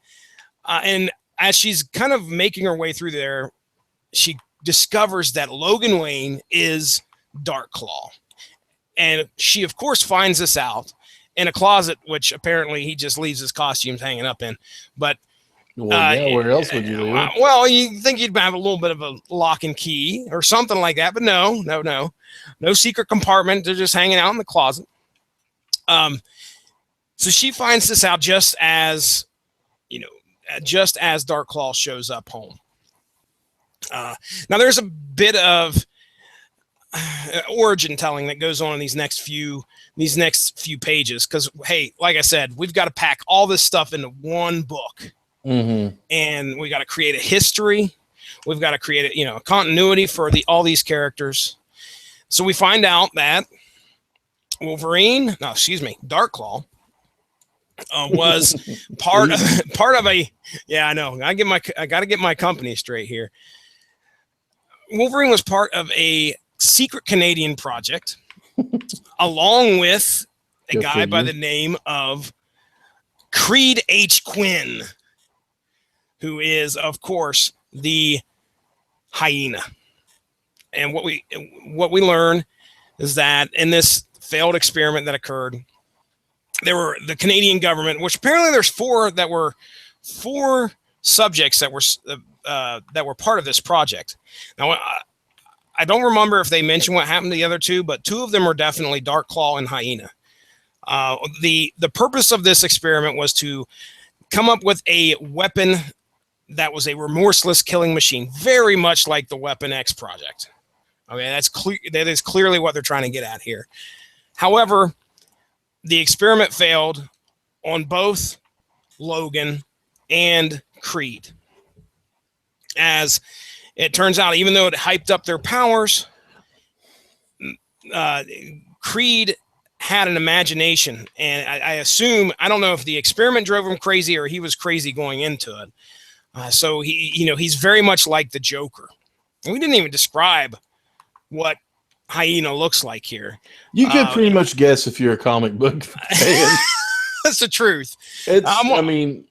And as she's kind of making her way through there, she discovers that Logan Wayne is DARKCLAW. And she, of course, finds this out in a closet, which apparently he just leaves his costumes hanging up in. But where else would you leave it? Well, you think you'd have a little bit of a lock and key or something like that, but no secret compartment. They're just hanging out in the closet. So she finds this out just as DARKCLAW shows up home. Now there's a bit of origin telling that goes on in these next few pages, because hey, like I said, we've got to pack all this stuff into one book. Mm-hmm. And we got to create a history. We've got to create a continuity for all these characters. So we find out that DARKCLAW was part of a. Yeah, I know. I got to get my company straight here. Wolverine was part of a secret Canadian project, along with a guy by the name of Creed H. Quinn, who is, of course, the hyena. And what we learn is that in this failed experiment that occurred, there were the Canadian government, which apparently there's four subjects that were part of this project. Now, I don't remember if they mentioned what happened to the other two, but two of them are definitely DARKCLAW and hyena. The purpose of this experiment was to come up with a weapon that was a remorseless killing machine, very much like the Weapon X project. Okay, that is clearly what they're trying to get at here. However, the experiment failed on both Logan and Creed. As it turns out, even though it hyped up their powers, Creed had an imagination, and I assume, I don't know if the experiment drove him crazy or he was crazy going into it. So he's very much like the Joker. And we didn't even describe what hyena looks like here. You could pretty much guess if you're a comic book fan. That's the truth. I'm going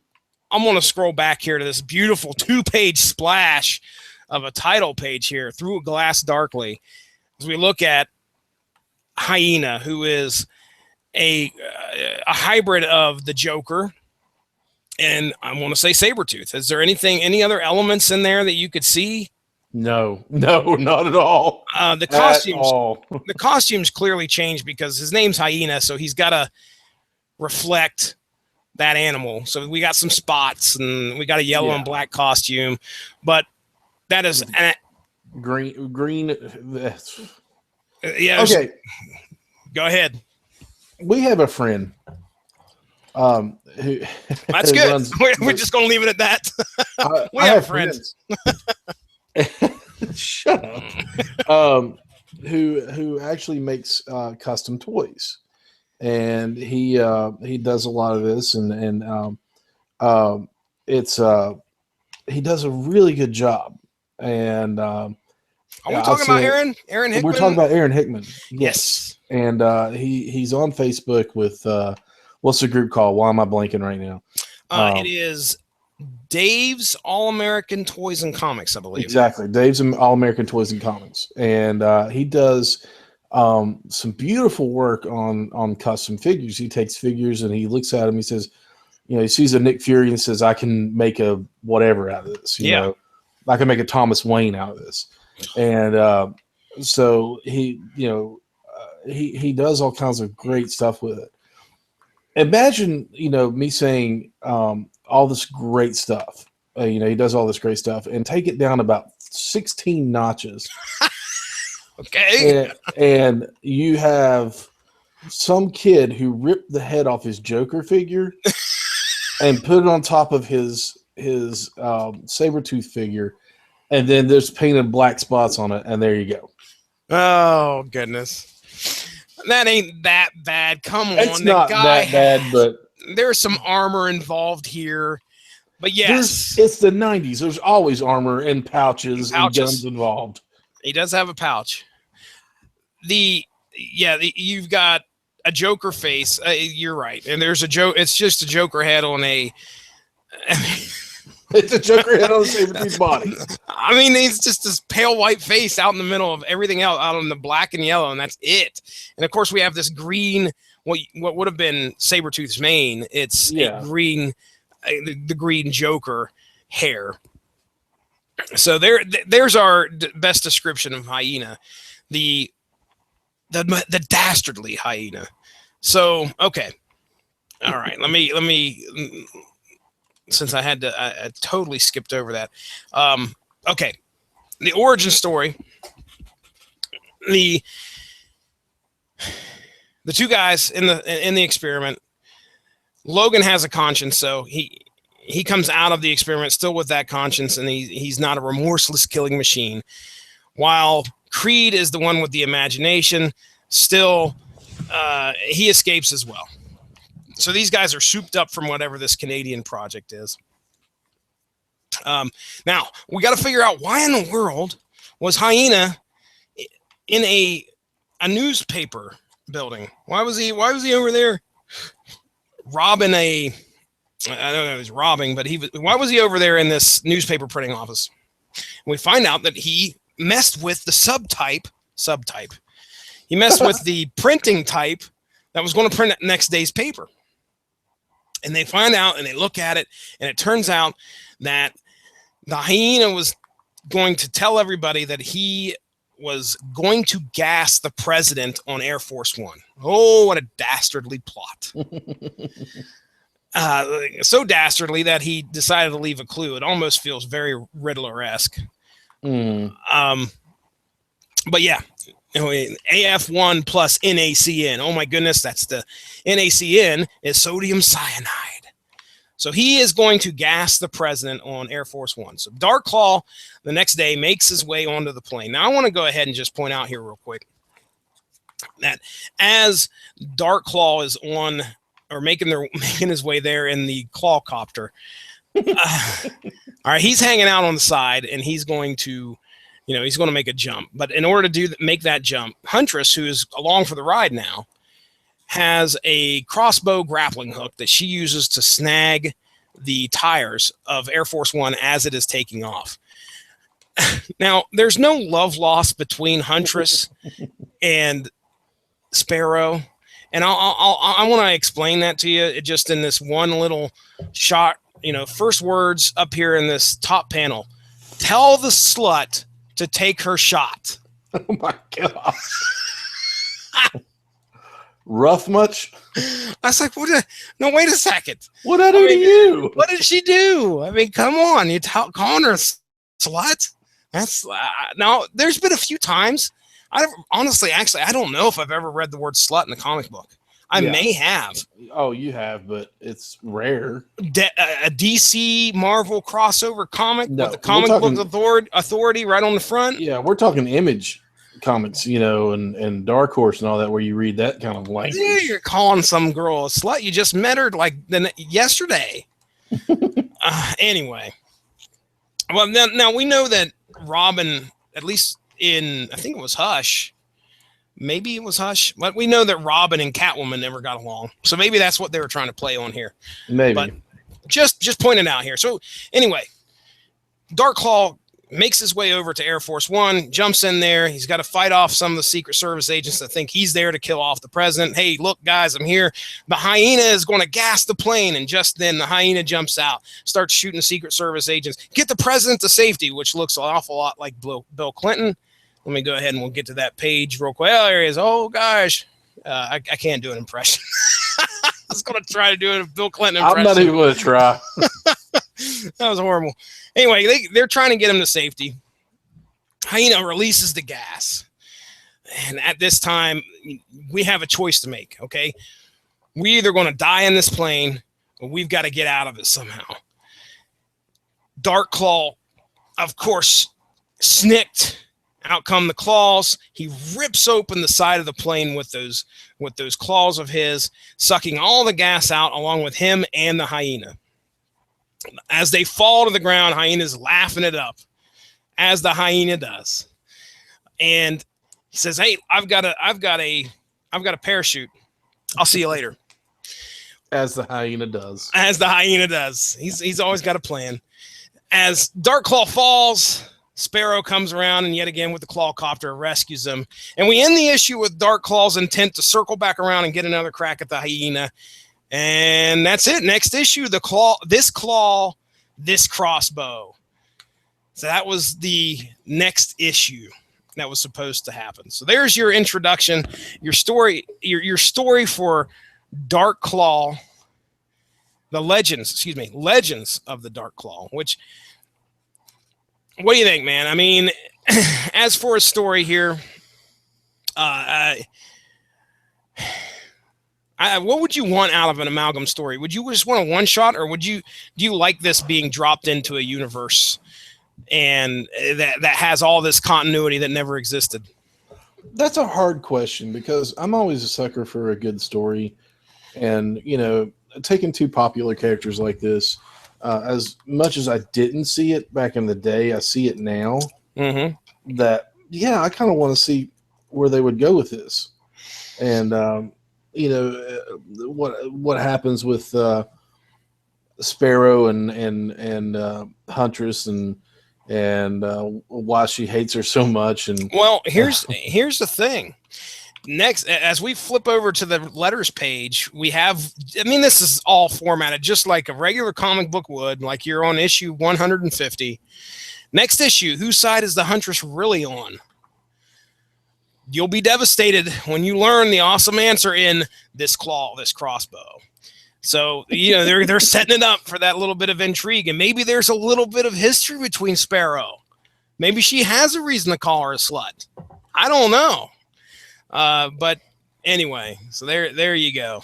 to scroll back here to this beautiful 2-page splash of a title page here, Through a Glass Darkly, as we look at hyena, who is a hybrid of the Joker. And I want to say Sabretooth. Is there any other elements in there that you could see? No, not at all. The costumes clearly changed because his name's Hyena, so he's got to reflect that animal. So we got some spots, and we got a yellow and black costume, but that is green. Yeah. Okay. Go ahead. We have a friend. Who That's good. We're just going to leave it at that. We have friends. Shut up. Who actually makes custom toys, and he does a lot of this, and he does a really good job. And are we talking about Aaron Hickman? We're talking about Aaron Hickman. Yes. And he's on Facebook with what's the group called? Why am I blanking right now? It is Dave's All-American Toys and Comics, I believe. Exactly. Dave's All-American Toys and Comics. And he does some beautiful work on custom figures. He takes figures and he looks at them. He says, he sees a Nick Fury and says, I can make a whatever out of this. You know, I can make a Thomas Wayne out of this. And so he does all kinds of great stuff with it. Imagine, me saying all this great stuff. He does all this great stuff, and take it down about 16 notches. Okay. And you have some kid who ripped the head off his Joker figure and put it on top of his Sabretooth figure, and then there's painted black spots on it, and there you go. Oh, goodness. That ain't that bad. Come on. It's not that bad, but there's some armor involved here. But yes. It's the 90s. There's always armor and pouches and guns involved. He does have a pouch. You've got a Joker face. You're right, and there's a joke. It's just a Joker head on a. It's a Joker head on a saber-toothed body. I mean, it's just this pale white face out in the middle of everything else, out on the black and yellow, and that's it. And of course, we have this green, what would have been Sabretooth's mane. It's a green, the green Joker hair. So there's our best description of hyena, the dastardly hyena. So okay, all right. Let me. Since I totally skipped over that. Okay, the origin story. The two guys in the experiment. Logan has a conscience, so he comes out of the experiment still with that conscience, and he's not a remorseless killing machine. While Creed is the one with the imagination, still he escapes as well. So these guys are souped up from whatever this Canadian project is. Now we got to figure out why in the world was Hyena in a newspaper building? Why was he over there robbing I don't know if he was robbing, but why was he over there in this newspaper printing office? And we find out that he messed with the subtype. He messed with the printing type that was going to print next day's paper. And they find out and they look at it, and it turns out that the hyena was going to tell everybody that he was going to gas the president on Air Force One. Oh, what a dastardly plot. So dastardly that he decided to leave a clue. It almost feels very Riddler-esque. But yeah, AF1 plus NaCN. Oh my goodness, that's the NaCN is sodium cyanide. So he is going to gas the president on Air Force One. So DARKCLAW the next day makes his way onto the plane. Now I want to go ahead and just point out here real quick that as DARKCLAW is on or making his way there in the claw copter, all right, he's hanging out on the side and he's going to make a jump. But in order to make that jump, Huntress, who is along for the ride now, has a crossbow grappling hook that she uses to snag the tires of Air Force One as it is taking off. Now, there's no love lost between Huntress and Sparrow, and I want to explain that to you just in this one little shot. First words up here in this top panel: tell the slut to take her shot. Oh my gosh. Rough much? I was like, no, wait a second. What'd I do to you? What did she do? I mean, come on. You calling her a slut? That's now there's been a few times. I don't know if I've ever read the word slut in a comic book. I may have. Oh, you have, but it's rare. A DC Marvel crossover comic with the comic book authority right on the front. Yeah, we're talking Image comics, and Dark Horse and all that, where you read that kind of language. Yeah, you're calling some girl a slut. You just met her yesterday. Anyway, well, now we know that Robin, at least in, I think it was Hush. Maybe it was Hush, but we know that Robin and Catwoman never got along. So maybe that's what they were trying to play on here. Maybe. But just pointing out here. So anyway, DARKCLAW makes his way over to Air Force One, jumps in there. He's got to fight off some of the Secret Service agents that think he's there to kill off the president. Hey, look, guys, I'm here. The hyena is going to gas the plane. And just then the hyena jumps out, starts shooting Secret Service agents. Get the president to safety, which looks an awful lot like Bill Clinton. Let me go ahead and we'll get to that page real quick. Oh, there he is. Oh, gosh. I can't do an impression. I was going to try to do a Bill Clinton impression. I'm not even going to try. That was horrible. Anyway, they're trying to get him to safety. Hyena releases the gas. And at this time, we have a choice to make, okay? We're either going to die in this plane or we've got to get out of it somehow. DARKCLAW, of course, snicked. Out come the claws. He rips open the side of the plane with those claws of his, sucking all the gas out along with him and the hyena. As they fall to the ground, Hyena's laughing it up, as the hyena does. And he says, "Hey, I've got a parachute. I'll see you later. As the hyena does. As the hyena does. He's always got a plan. As DARKCLAW falls, Sparrow comes around and yet again with the Clawcopter rescues him. And we end the issue with DARKCLAW's intent to circle back around and get another crack at the hyena. And that's it. Next issue, this claw, this crossbow. So that was the next issue that was supposed to happen. So there's your introduction, your story for DARKCLAW, the legends of the DARKCLAW, which, what do you think, man? I mean, as for a story here, what would you want out of an Amalgam story? Would you just want a one-shot, or do you like this being dropped into a universe and that has all this continuity that never existed? That's a hard question, because I'm always a sucker for a good story. And, taking two popular characters like this, as much as I didn't see it back in the day, I see it now. Mm-hmm. That, yeah, I kind of want to see where they would go with this. And, what happens with Sparrow and Huntress and why she hates her so much. And well, here's the thing. Next, as we flip over to the letters page, we have, this is all formatted just like a regular comic book would, like you're on issue 150. Next issue, whose side is the Huntress really on? You'll be devastated when you learn the awesome answer in this claw, this crossbow. So, they're setting it up for that little bit of intrigue, and maybe there's a little bit of history between Sparrow. Maybe she has a reason to call her a slut. I don't know. But anyway, so there you go.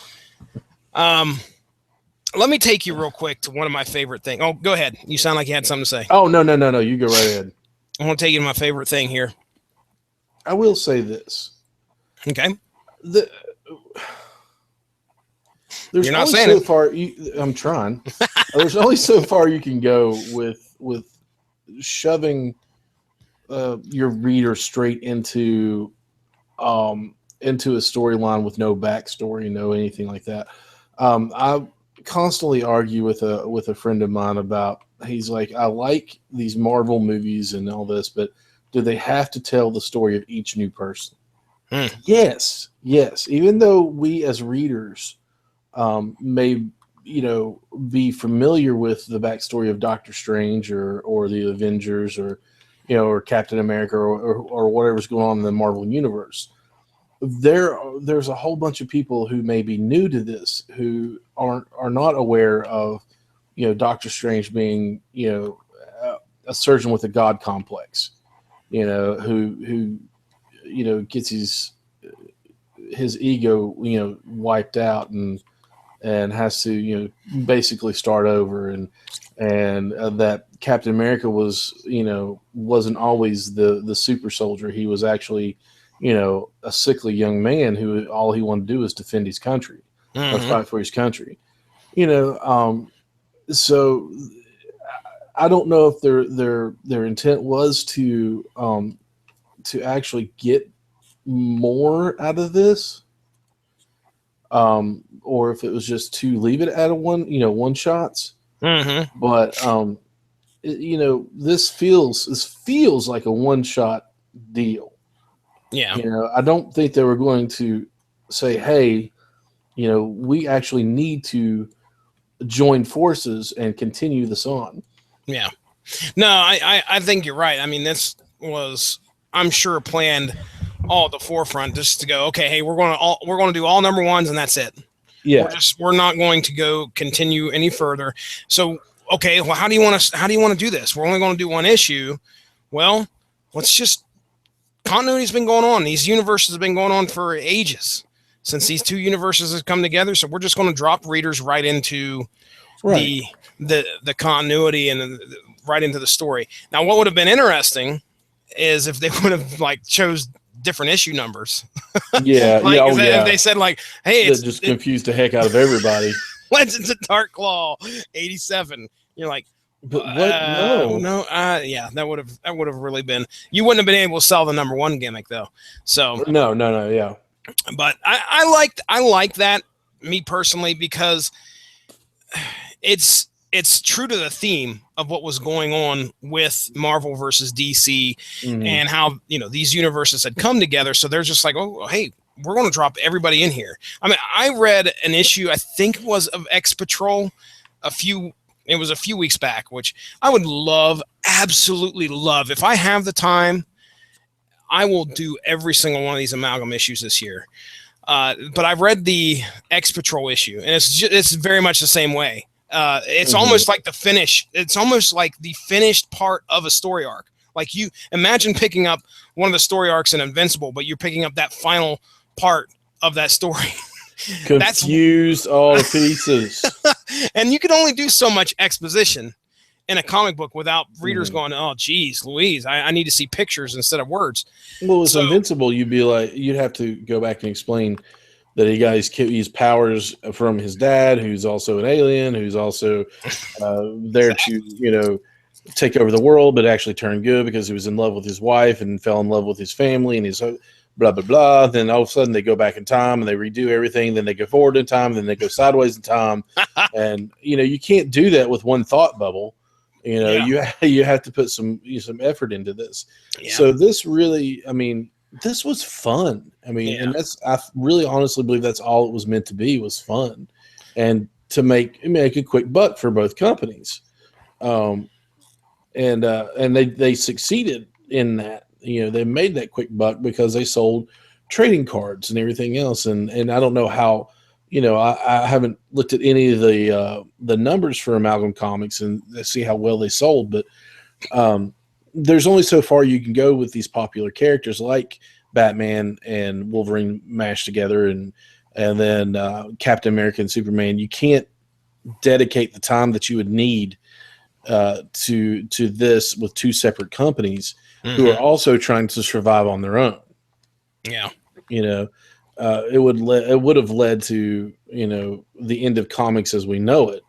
Let me take you real quick to one of my favorite things. Oh, go ahead. You sound like you had something to say. Oh, no. You go right ahead. I want to take you to my favorite thing here. I will say this. Okay. There's You're not only saying so it. far. I'm trying. There's only so far you can go with shoving your reader straight into a storyline with no backstory, no anything like that. I constantly argue with a friend of mine about. He's like, I like these Marvel movies and all this, but do they have to tell the story of each new person? Yes. Even though we as readers may, be familiar with the backstory of Doctor Strange or the Avengers or Captain America or whatever's going on in the Marvel universe, there's a whole bunch of people who may be new to this who are not aware of, Doctor Strange being, a surgeon with a God complex. Who gets his ego, wiped out and has to, basically start over, and that Captain America wasn't always the super soldier. He was actually, a sickly young man who all he wanted to do was defend his country, or fight for his country, so I don't know if their intent was to actually get more out of this, or if it was just to leave it at a one shots. Mm-hmm. But this feels like a one shot deal. Yeah. I don't think they were going to say, hey, we actually need to join forces and continue this on. Yeah. No, I think you're right. This was, I'm sure, planned all at the forefront just to go, okay, hey, we're going to do all number ones and that's it. Yeah. We're not going to go continue any further. So, okay, well, how do you want to do this? We're only going to do one issue. Well, let's just, continuity's been going on. These universes have been going on for ages since these two universes have come together. So we're just going to drop readers right into the continuity and right into the story. Now, what would have been interesting is if they would have chose different issue numbers. Yeah. If they said hey, it just confused the heck out of everybody. Legends of DARKCLAW 87. You're like, but what? No. Yeah, that would have really been. You wouldn't have been able to sell the number one gimmick though. So no. Yeah. But I like that, me personally, because it's true to the theme of what was going on with Marvel versus DC, and how, you know, these universes had come together. So they're just like, oh, hey, we're going to drop everybody in here. I mean, I read an issue, I think it was of X Patrol, a few weeks back, which I would love, absolutely love. If I have the time, I will do every single one of these Amalgam issues this year. But I've read the X Patrol issue, and it's very much the same way. It's almost like the finish. It's almost like the finished part of a story arc. Like, you imagine picking up one of the story arcs in Invincible, but you're picking up that final part of that story. Confused all the pieces. And you can only do so much exposition in a comic book without readers going, oh, geez, Louise, I need to see pictures instead of words. Well, with Invincible, you'd have to go back and explain that he got his powers from his dad, who's also an alien, who's also there to, you know, take over the world, but actually turn good because he was in love with his wife and fell in love with his family and his blah, blah, blah. Then all of a sudden they go back in time and they redo everything. Then they go forward in time. Then they go sideways in time. And, you know, you can't do that with one thought bubble. You know, you have to put some effort into this. Yeah. So this really, I mean, this was fun. I mean, and I really honestly believe that's all it was meant to be, was fun, and to make a quick buck for both companies. And they succeeded in that. You know, they made that quick buck because they sold trading cards and everything else. And I don't know how, you know, I haven't looked at any of the numbers for Amalgam Comics and see how well they sold, but there's only so far you can go with these popular characters like Batman and Wolverine mashed together, and then Captain America and Superman. You can't dedicate the time that you would need to this with two separate companies who are also trying to survive on their own. Yeah, you know, it would have led to, you know, the end of comics as we know it.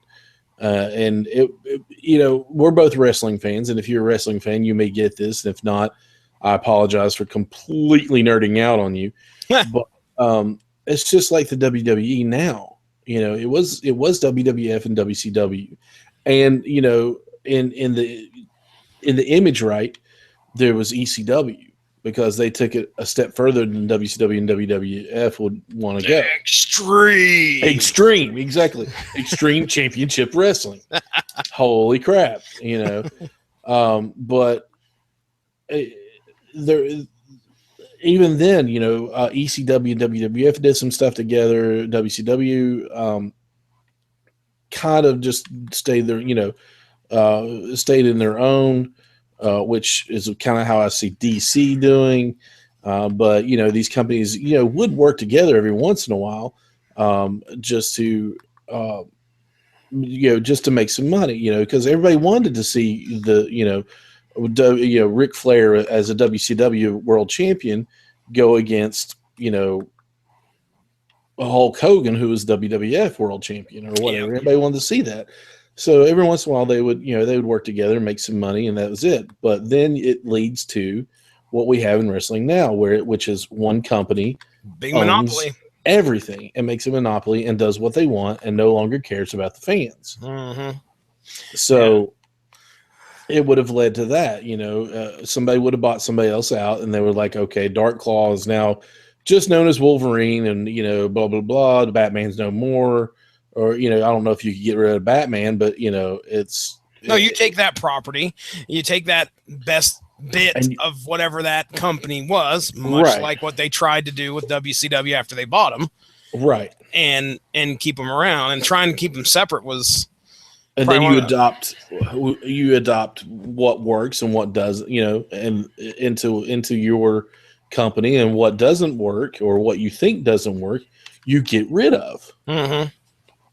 And it, you know, we're both wrestling fans, and if you're a wrestling fan, you may get this. And if not, I apologize for completely nerding out on you. But it's just like the WWE now. You know, it was WWF and WCW, and you know, in the image right, there was ECW, because they took it a step further than WCW and WWF would want to go. Extreme, exactly. Extreme Championship Wrestling. Holy crap, you know. But there, even then, you know, ECW and WWF did some stuff together. WCW kind of just stayed there, you know, stayed in their own. Which is kind of how I see DC doing. But, you know, these companies, you know, would work together every once in a while just to, you know, just to make some money, you know, because everybody wanted to see Ric Flair as a WCW world champion go against, you know, Hulk Hogan, who was WWF world champion or whatever. Yeah. Everybody wanted to see that. So every once in a while they would work together and make some money, and that was it. But then it leads to what we have in wrestling now, which is one company, big monopoly, everything, and makes a monopoly and does what they want and no longer cares about the fans. So it would have led to that. You know, somebody would have bought somebody else out, and they were like, okay, DARKCLAW is now just known as Wolverine, and, you know, blah blah blah. The Batman's no more. Or, you know, I don't know if you could get rid of Batman, but, you know, you take that property, you take that best bit of whatever that company was, much like what they tried to do with WCW after they bought them. Right. And keep them around, and trying to keep them separate was. And then you adopt what works and what doesn't, you know, and into your company, and what doesn't work or what you think doesn't work, you get rid of.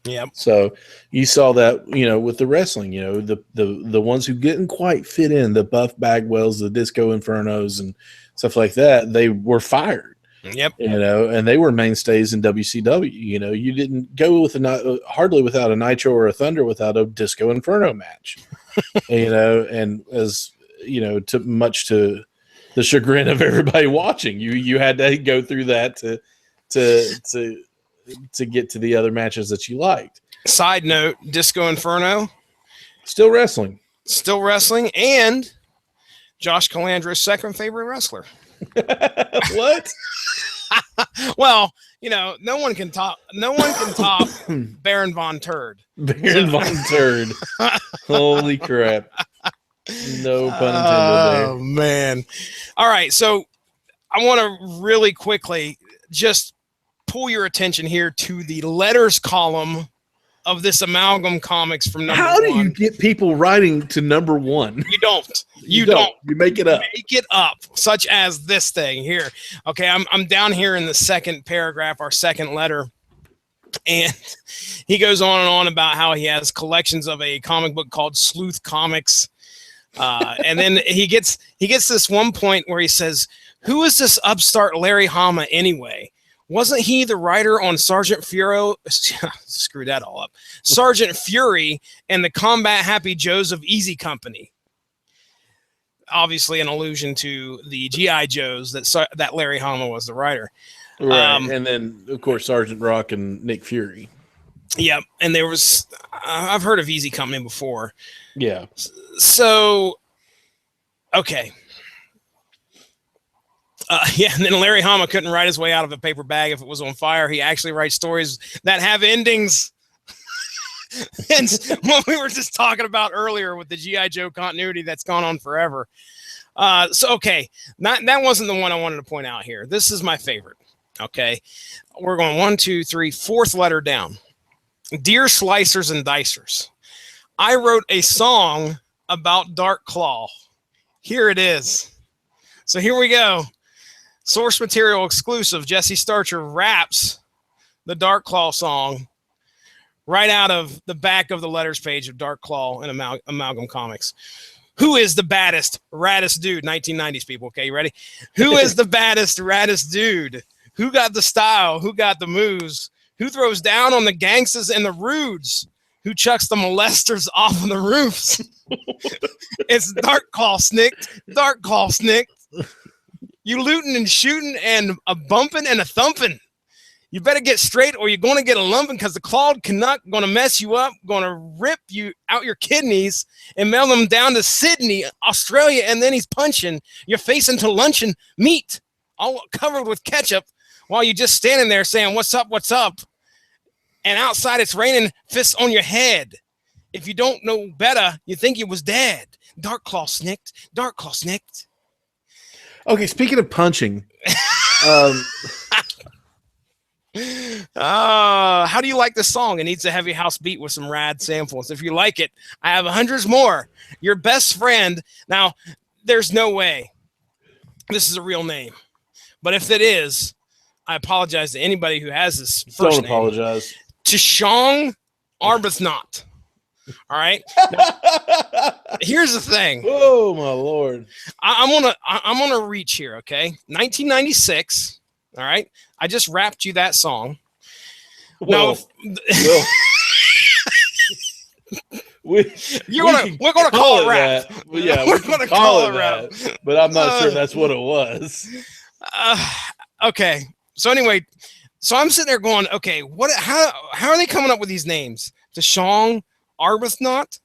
Yeah. So you saw that, you know, with the wrestling, you know, the ones who didn't quite fit in, the Buff Bagwells, the Disco Infernos and stuff like that, they were fired. Yep. You know, and they were mainstays in WCW. You know, you didn't go with hardly without a Nitro or a Thunder without a Disco Inferno match. You know, and as you know, much to the chagrin of everybody watching, you had to go through that to get to the other matches that you liked. Side note, Disco Inferno, still wrestling, and Josh Calandra's second favorite wrestler. What? Well, no one can top Baron Von Turd. Von Turd. Holy crap. No pun intended there. Oh, man. All right. So I want to really quickly just pull your attention here to the letters column of this Amalgam Comics from number 1. How do you get people writing to number 1? You don't. You don't. You make it up. Make it up, such as this thing here. Okay, I'm down here in the second paragraph, our second letter. And he goes on and on about how he has collections of a comic book called Sleuth Comics. And then he gets this one point where he says, "Who is this upstart Larry Hama anyway? Wasn't he the writer on Sergeant Fury?" Screw that all up. Sergeant Fury and the Combat Happy Joes of Easy Company. Obviously, an allusion to the G.I. Joes that Larry Hama was the writer. Right. And then, of course, Sergeant Rock and Nick Fury. Yeah. And there was, I've heard of Easy Company before. Yeah. So, okay. And then Larry Hama couldn't write his way out of a paper bag if it was on fire. He actually writes stories that have endings. And what we were just talking about earlier with the G.I. Joe continuity that's gone on forever. Okay, that wasn't the one I wanted to point out here. This is my favorite. Okay, we're going 1, 2, 3, fourth letter down. Dear Slicers and Dicers, I wrote a song about DARKCLAW. Here it is. So here we go. Source material exclusive. Jesse Starcher raps the DARKCLAW song right out of the back of the letters page of DARKCLAW and Amalgam Comics. Who is the baddest, raddest dude? 1990s people. Okay, you ready? Who is the baddest, raddest dude? Who got the style? Who got the moves? Who throws down on the gangsters and the rudes? Who chucks the molesters off of the roofs? It's DARKCLAW snicked. DARKCLAW snicked. You looting and shooting and a bumping and a thumping. You better get straight or you're going to get a lumping because the clawed Canuck going to mess you up, going to rip you out your kidneys and mail them down to Sydney, Australia, and then he's punching your face into luncheon meat, all covered with ketchup, while you're just standing there saying, "What's up, what's up?" And outside it's raining fists on your head. If you don't know better, you think you was dead. DARKCLAW snicked. DARKCLAW snicked. Okay, speaking of punching, how do you like this song? It needs a heavy house beat with some rad samples. If you like it, I have hundreds more. Your best friend. Now, there's no way this is a real name, but if it is, I apologize to anybody who has this first name. Don't apologize. Tshong Arbuthnot. All right. Now, here's the thing. Oh my Lord. I'm gonna reach here. Okay. 1996. All right. I just rapped you that song. Well, we're gonna call it rap. Yeah, we're gonna call it rap. But I'm not sure that's what it was. Okay. So anyway, so I'm sitting there going, okay, how are they coming up with these names? Tshong Arbuthnot.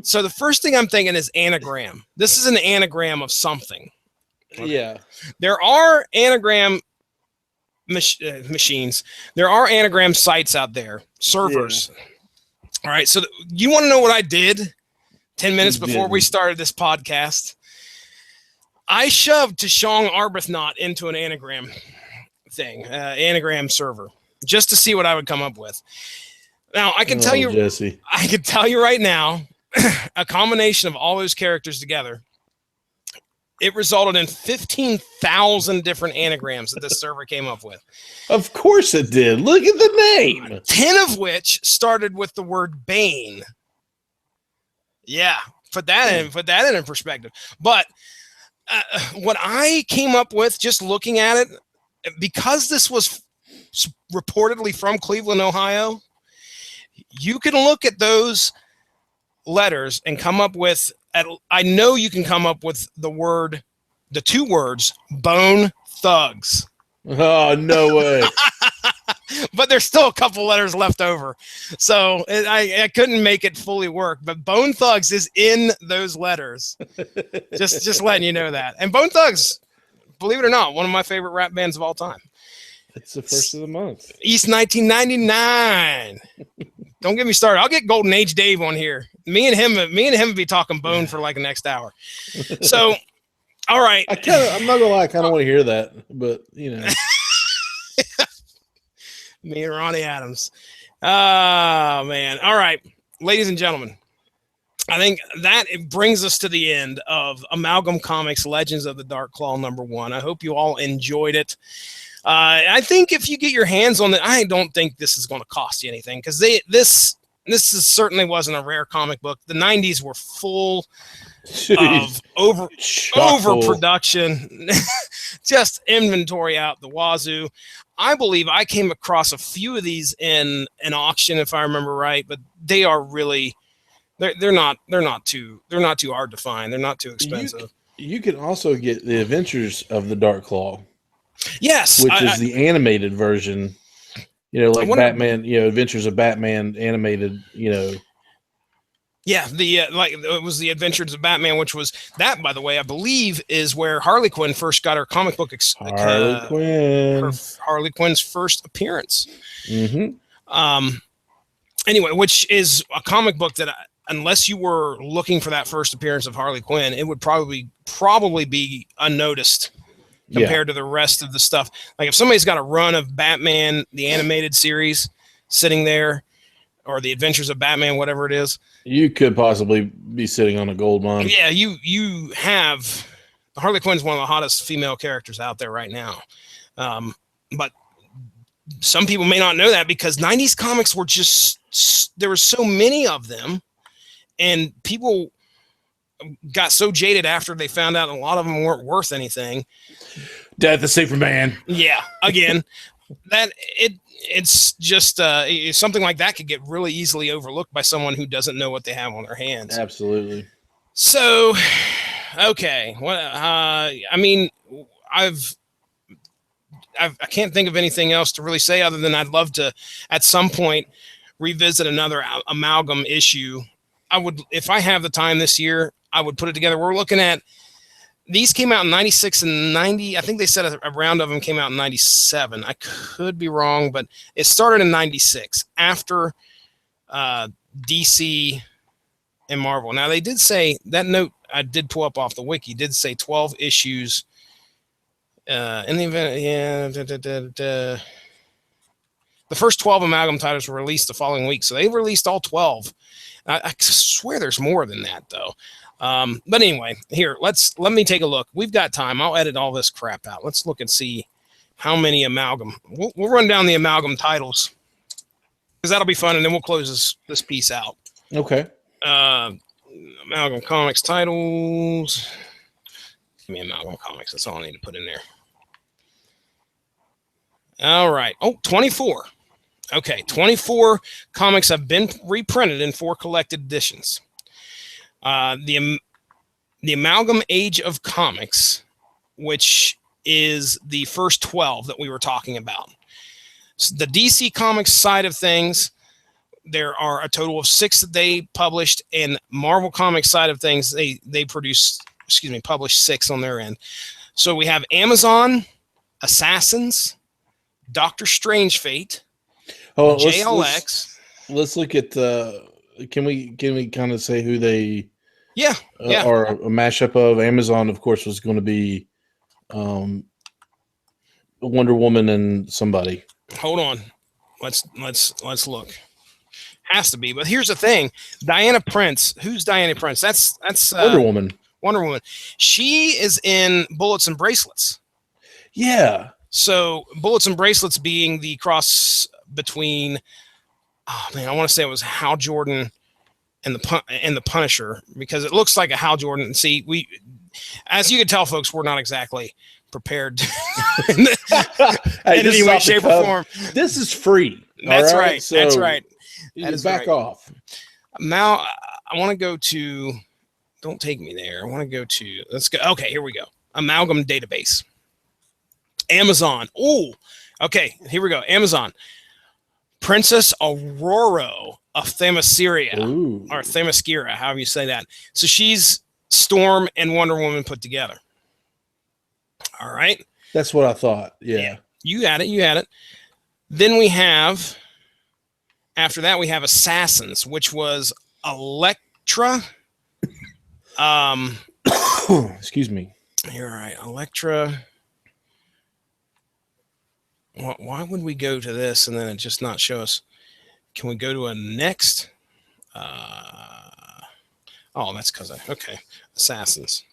So the first thing I'm thinking is anagram. This is an anagram of something. Okay. Yeah. There are anagram machines. There are anagram sites out there, servers. Yeah. All right. So you want to know what I did 10 minutes before we started this podcast? I shoved Tshong Arbuthnot into an anagram thing, anagram server, just to see what I would come up with. Now I can tell you, Jesse. I can tell you right now, a combination of all those characters together, it resulted in 15,000 different anagrams that this server came up with. Of course it did. Look at the name. 10 of which started with the word Bane. Yeah, put that in perspective. But what I came up with, just looking at it, because this was reportedly from Cleveland, Ohio, you can look at those letters and come up with, I know you can come up with the two words, Bone Thugs. Oh, no way. But there's still a couple letters left over. So I couldn't make it fully work. But Bone Thugs is in those letters. Just letting you know that. And Bone Thugs, believe it or not, one of my favorite rap bands of all time. It's the first of the month. East 1999. Don't get me started. I'll get Golden Age Dave on here. Me and him would be talking Bone for like the next hour. So, all right. I'm not gonna lie, I kind of want to hear that, but you know. Me and Ronnie Adams. Oh man. All right, ladies and gentlemen. I think that it brings us to the end of Amalgam Comics Legends of the DARKCLAW #1. I hope you all enjoyed it. I think if you get your hands on it, I don't think this is going to cost you anything, because this certainly wasn't a rare comic book. The 90s were full of overproduction, just inventory out the wazoo. I believe I came across a few of these in an auction, if I remember right, but they are really they're not too hard to find. They're not too expensive. You can also get the Adventures of the DARKCLAW. Yes, which is the animated version, you know, like Batman, you know, Adventures of Batman animated, you know. Yeah, like it was the Adventures of Batman, which was that, by the way, I believe is where Harley Quinn first got her comic book. Harley Quinn's first appearance. Mm-hmm. Anyway, which is a comic book that, unless you were looking for that first appearance of Harley Quinn, it would probably be unnoticed compared to the rest of the stuff. Like if somebody's got a run of Batman, the animated series sitting there, or the Adventures of Batman, whatever it is, you could possibly be sitting on a gold mine. Yeah, you have Harley Quinn's one of the hottest female characters out there right now. But some people may not know that, because 90s comics were there were so many of them, and people got so jaded after they found out a lot of them weren't worth anything. Death of Superman. Yeah, again, that it's just something like that could get really easily overlooked by someone who doesn't know what they have on their hands. Absolutely. So, okay, I mean, I can't think of anything else to really say other than I'd love to at some point revisit another Amalgam issue. I would, if I have the time this year, I would put it together. We're looking at, these came out in 96 and 90. I think they said a round of them came out in 97. I could be wrong, but it started in 96 after DC and Marvel. Now, they did say, that note I did pull up off the wiki, did say 12 issues in the event. The first 12 Amalgam titles were released the following week, so they released all 12. I swear there's more than that, though. But anyway, here, let me take a look. We've got time. I'll edit all this crap out. Let's look and see how many Amalgam. We'll run down the Amalgam titles, because that'll be fun, and then we'll close this piece out. Okay. Amalgam Comics titles. Give me Amalgam Comics. That's all I need to put in there. All right. Oh, 24. Okay, 24 comics have been reprinted in 4 collected editions. The Amalgam Age of Comics, which is the first 12 that we were talking about. So the DC Comics side of things, there are a total of 6 that they published, and Marvel Comics side of things, they published 6 on their end. So we have Amazon, Assassins, Doctor Strange Fate, JLX. Let's look at can we kind of say who they are a mashup of? Amazon, of course, was going to be Wonder Woman and somebody. Hold on. Let's look. Has to be. But here's the thing. Diana Prince. Who's Diana Prince? That's Wonder Woman. Wonder Woman. She is in Bullets and Bracelets. Yeah. So Bullets and Bracelets being the cross between, I want to say it was Hal Jordan and the Punisher, because it looks like a Hal Jordan. See, as you can tell, folks, we're not exactly prepared in any way, shape, or form. This is free. That's right. So that's right. That is back off. Now I want to go to. Don't take me there. I want to go to. Let's go. Okay, here we go. Amalgam Database. Amazon. Oh, okay. Here we go. Amazon. Princess Aurora of Themyscira, or Themyscira, however you say that. So she's Storm and Wonder Woman put together. All right. That's what I thought. Yeah. You had it. Then we have, after that, we have Assassins, which was Elektra. Excuse me. You're right. Elektra. Why would we go to this and then it just not show us? Can we go to a next? Oh, that's because okay. Assassins.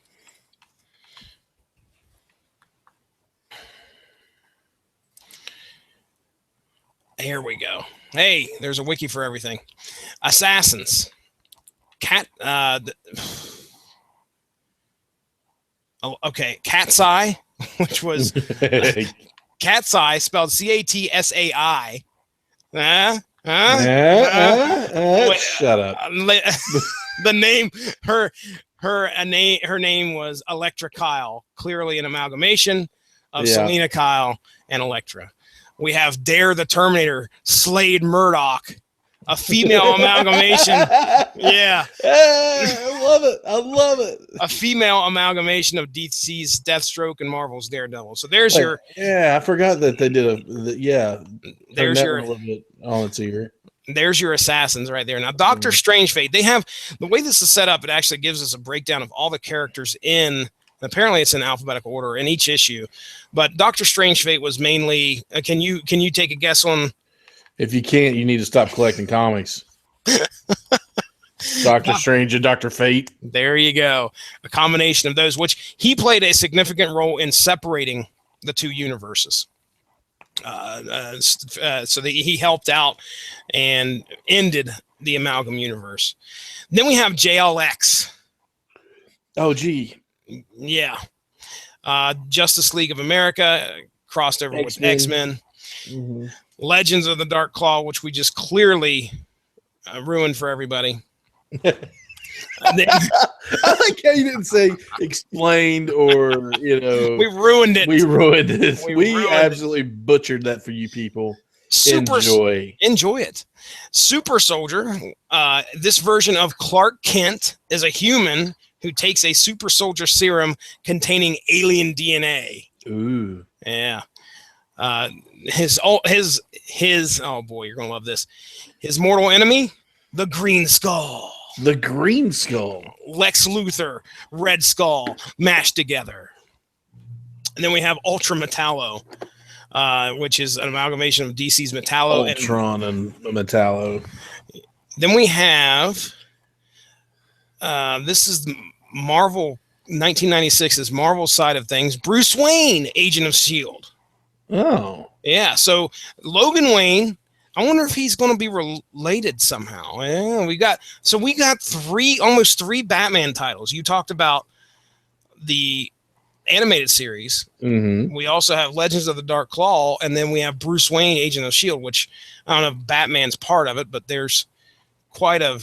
Here we go. Hey, there's a wiki for everything. Assassins. Okay. Cat's Eye, which was Cat's Eye, spelled Catsai. Shut up. The name, her name was Elektra Kyle, clearly an amalgamation of Selena Kyle and Elektra. We have Dare the Terminator, Slade Murdoch, a female amalgamation. Yeah. I love it. A female amalgamation of DC's Deathstroke and Marvel's Daredevil. So there's your. Yeah, I forgot that they did There's your. A little bit on its ear. There's your Assassins right there. Now, Doctor Strange Fate. They have the way this is set up. It actually gives us a breakdown of all the characters in. Apparently, it's in alphabetical order in each issue, but Doctor Strange Fate was mainly. Can you take a guess on? If you can't, you need to stop collecting comics. Doctor Strange and Doctor Fate. There you go. A combination of those, which he played a significant role in separating the two universes. So that he helped out and ended the Amalgam universe. Then we have JLX. Oh, gee. Yeah. Justice League of America crossed over with X-Men. Mm-hmm. Legends of the DARKCLAW, which we just clearly ruined for everybody. I like how you didn't say explained or, we ruined it. We ruined it. We absolutely butchered that for you people. Enjoy it. Super Soldier. This version of Clark Kent is a human who takes a super soldier serum containing alien DNA. Ooh. Yeah. His oh boy, you're gonna love this. His mortal enemy, the Green Skull. The Green Skull. Lex Luthor, Red Skull, mashed together. And then we have Ultra Metallo, which is an amalgamation of DC's Metallo. Ultron and Metallo. Then we have this is Marvel 1996's Marvel side of things. Bruce Wayne, Agent of S.H.I.E.L.D. Oh. Yeah, so Logan Wayne, I wonder if he's going to be related somehow. Yeah, we got almost three Batman titles. You talked about the animated series. Mm-hmm. We also have Legends of the DARKCLAW, and then we have Bruce Wayne, Agent of S.H.I.E.L.D., which I don't know if Batman's part of it, but there's quite a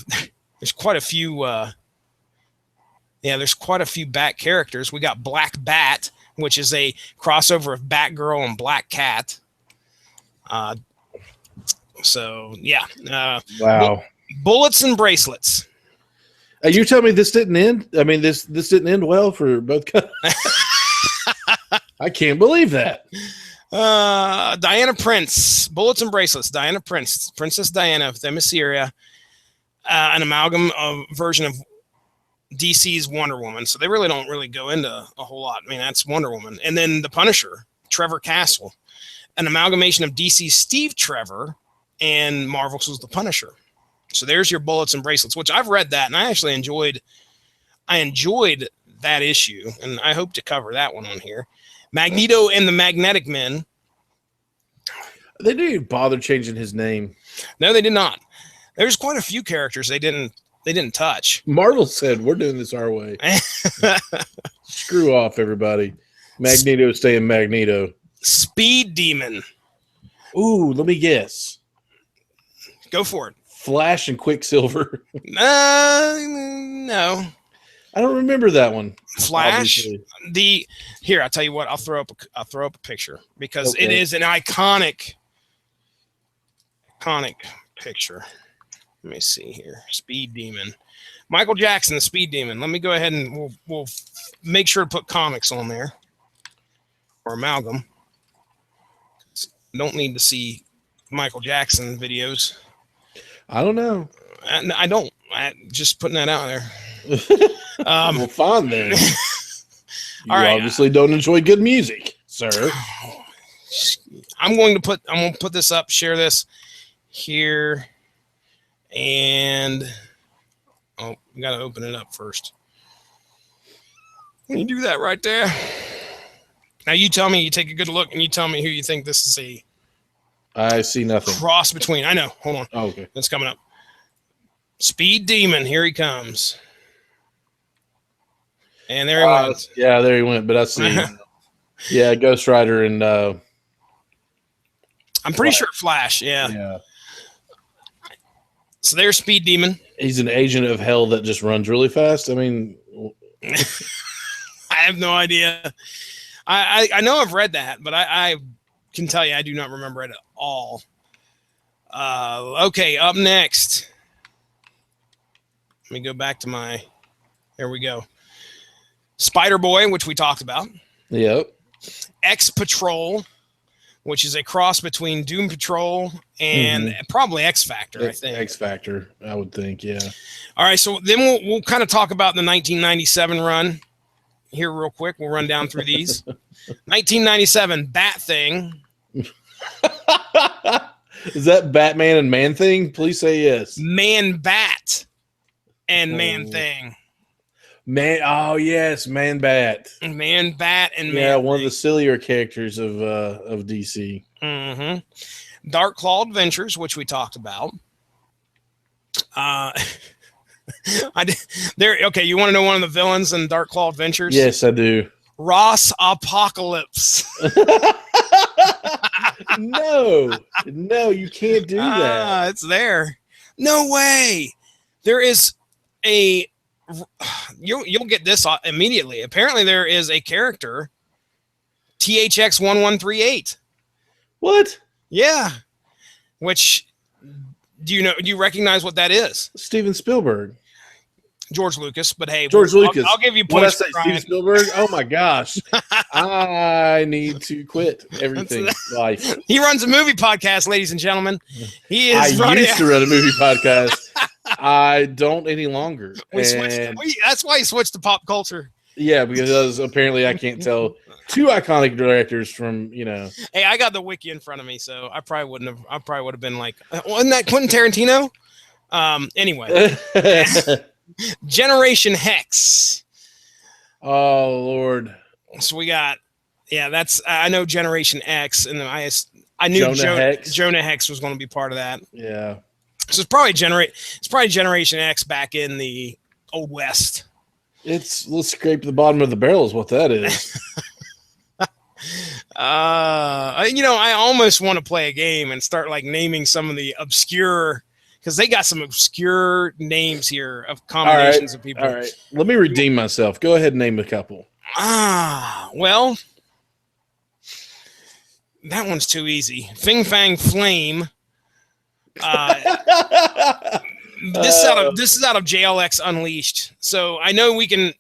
few there's quite a few Bat characters. We got Black Bat, which is a crossover of Batgirl and Black Cat. So yeah. Wow. Bullets and bracelets. You tell me this didn't end? I mean, this didn't end well for both guys. I can't believe that. Diana Prince, Bullets and Bracelets. Diana Prince, Princess Diana of Themyscira, an amalgam version of DC's Wonder Woman. So they really don't go into a whole lot. I mean, that's Wonder Woman. And then the Punisher, Trevor Castle, an amalgamation of DC's Steve Trevor and Marvel's The Punisher. So there's your Bullets and Bracelets, which I've read that and I actually enjoyed that issue, and I hope to cover that one on here. Magneto and the Magnetic Men. They didn't even bother changing his name. No, they did not. There's quite a few characters they didn't touch. Marvel said, we're doing this our way. Screw off, everybody. Magneto staying Magneto. Speed Demon. Ooh, let me guess. Go for it. Flash and Quicksilver. No. I don't remember that one. Flash. Obviously. Here, I'll tell you what. I'll throw up a picture because Okay. it is an iconic picture. Let me see here. Speed Demon. Michael Jackson, the Speed Demon. Let me go ahead and we'll make sure to put comics on there. Or Amalgam. Don't need to see Michael Jackson videos. I don't know. I don't. Just putting that out there. Well, fine then. You right. obviously don't enjoy good music, sir. I'm going to put this up, share this here, and we got to open it up first. Can you do that right there? Now you tell me, you take a good look, and you tell me who you think this is I see nothing. Cross between. I know. Hold on. Oh, okay. It's coming up. Speed Demon. Here he comes. And there he went. Yeah, there he went. But I see. Yeah, Ghost Rider and I'm pretty sure Flash. Yeah. Yeah. So there's Speed Demon. He's an agent of hell that just runs really fast. I mean, I have no idea. I know I've read that, but I can tell you I do not remember it at all. Okay, up next. Let me go back to my. There we go. Spider Boy, which we talked about. Yep. X Patrol, which is a cross between Doom Patrol and probably X Factor. I think X Factor. I would think. Yeah. All right, so then we'll kind of talk about the 1997 run here real quick. We'll run down through these. 1997 Bat Thing. Is that Batman and Man Thing? Please say yes. Man Bat and Man Thing. Man, oh yes, Man Bat. Man Bat and Man. Yeah, one Thing. of the sillier characters of DC. Mm-hmm. DARKCLAW Adventures, which we talked about. Okay, you want to know one of the villains in DARKCLAW Adventures? Yes, I do. Ross Apocalypse. No, you can't do that. It's there. No way. There is a. You'll get this immediately. Apparently, there is a character, THX 1138. What? Yeah. Which do you recognize what that is? Steven Spielberg. George Lucas, but hey, George Lucas. I'll give you What points. I say, Steven Spielberg? Oh my gosh. I need to quit everything life. He runs a movie podcast, ladies and gentlemen. He is I used to run a movie podcast. I don't any longer. That's why he switched to pop culture. Yeah, because apparently I can't tell two iconic directors from, Hey, I got the wiki in front of me, so I probably would have been like, wasn't that Quentin Tarantino? Anyway. Generation Hex. Oh Lord. So we got, I know Generation X, and then I knew Jonah Hex was going to be part of that. Yeah. So it's probably Generation X back in the Old West. Let's scrape the bottom of the barrel is what that is. I almost want to play a game and start like naming some of the obscure, because they got some obscure names here of combinations of people. All right. Let me redeem myself. Go ahead and name a couple. Well, that one's too easy. Fing Fang Flame. This is out of JLX Unleashed. So I know you can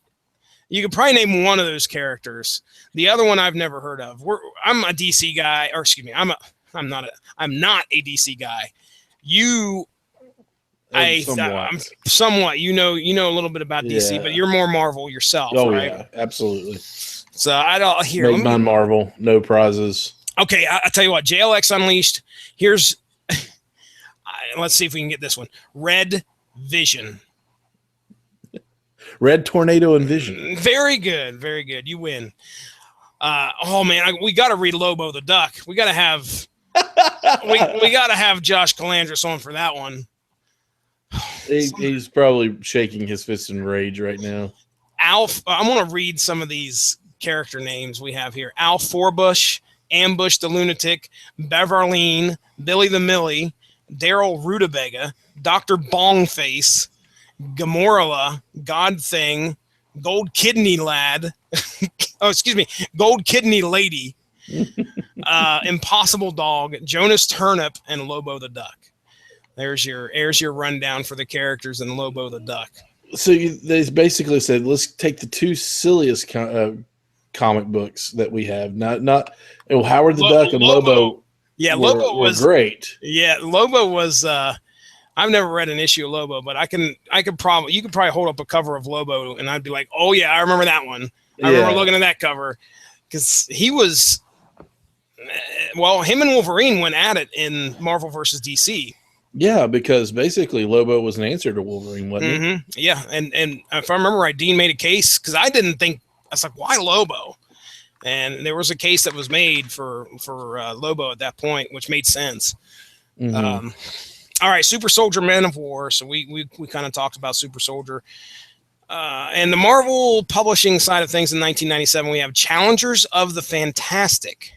probably name one of those characters. The other one I've never heard of. I'm a DC guy, or excuse me, I'm not a DC guy. I'm somewhat. You know a little bit about DC, but you're more Marvel yourself, right? Yeah, absolutely. So I don't here. Make mine Marvel, no prizes. Okay, I'll tell you what. JLX Unleashed. Here's. Let's see if we can get this one. Red Vision. Red Tornado and Vision. Very good. Very good. You win. We got to read Lobo the Duck. We got to have we got to have Josh Calandris on for that one. He's probably shaking his fist in rage right now. Alf. I'm going to read some of these character names we have here. Al Forbush, Ambush the Lunatic, Beverline, Billy the Millie, Daryl Rutabaga, Dr. Bongface, Gamorilla, God Thing, Gold Kidney Lad. Oh, excuse me, Gold Kidney Lady. Impossible Dog, Jonas Turnip, and Lobo the Duck. There's your rundown for the characters in Lobo the Duck. So they basically said, let's take the two silliest comic books that we have. Not Howard the Duck and Lobo. Yeah, Lobo was great. Yeah, Lobo was. I've never read an issue of Lobo, but you could probably hold up a cover of Lobo, and I'd be like, oh yeah, I remember that one. I remember looking at that cover because he was. Well, him and Wolverine went at it in Marvel versus DC. Yeah, because basically Lobo was an answer to Wolverine, wasn't he? Yeah, and if I remember right, Dean made a case because I didn't think. I was like, why Lobo? And there was a case that was made for Lobo at that point, which made sense. Mm-hmm. All right, Super Soldier, Men of War. So we kind of talked about Super Soldier. And the Marvel publishing side of things in 1997, we have Challengers of the Fantastic.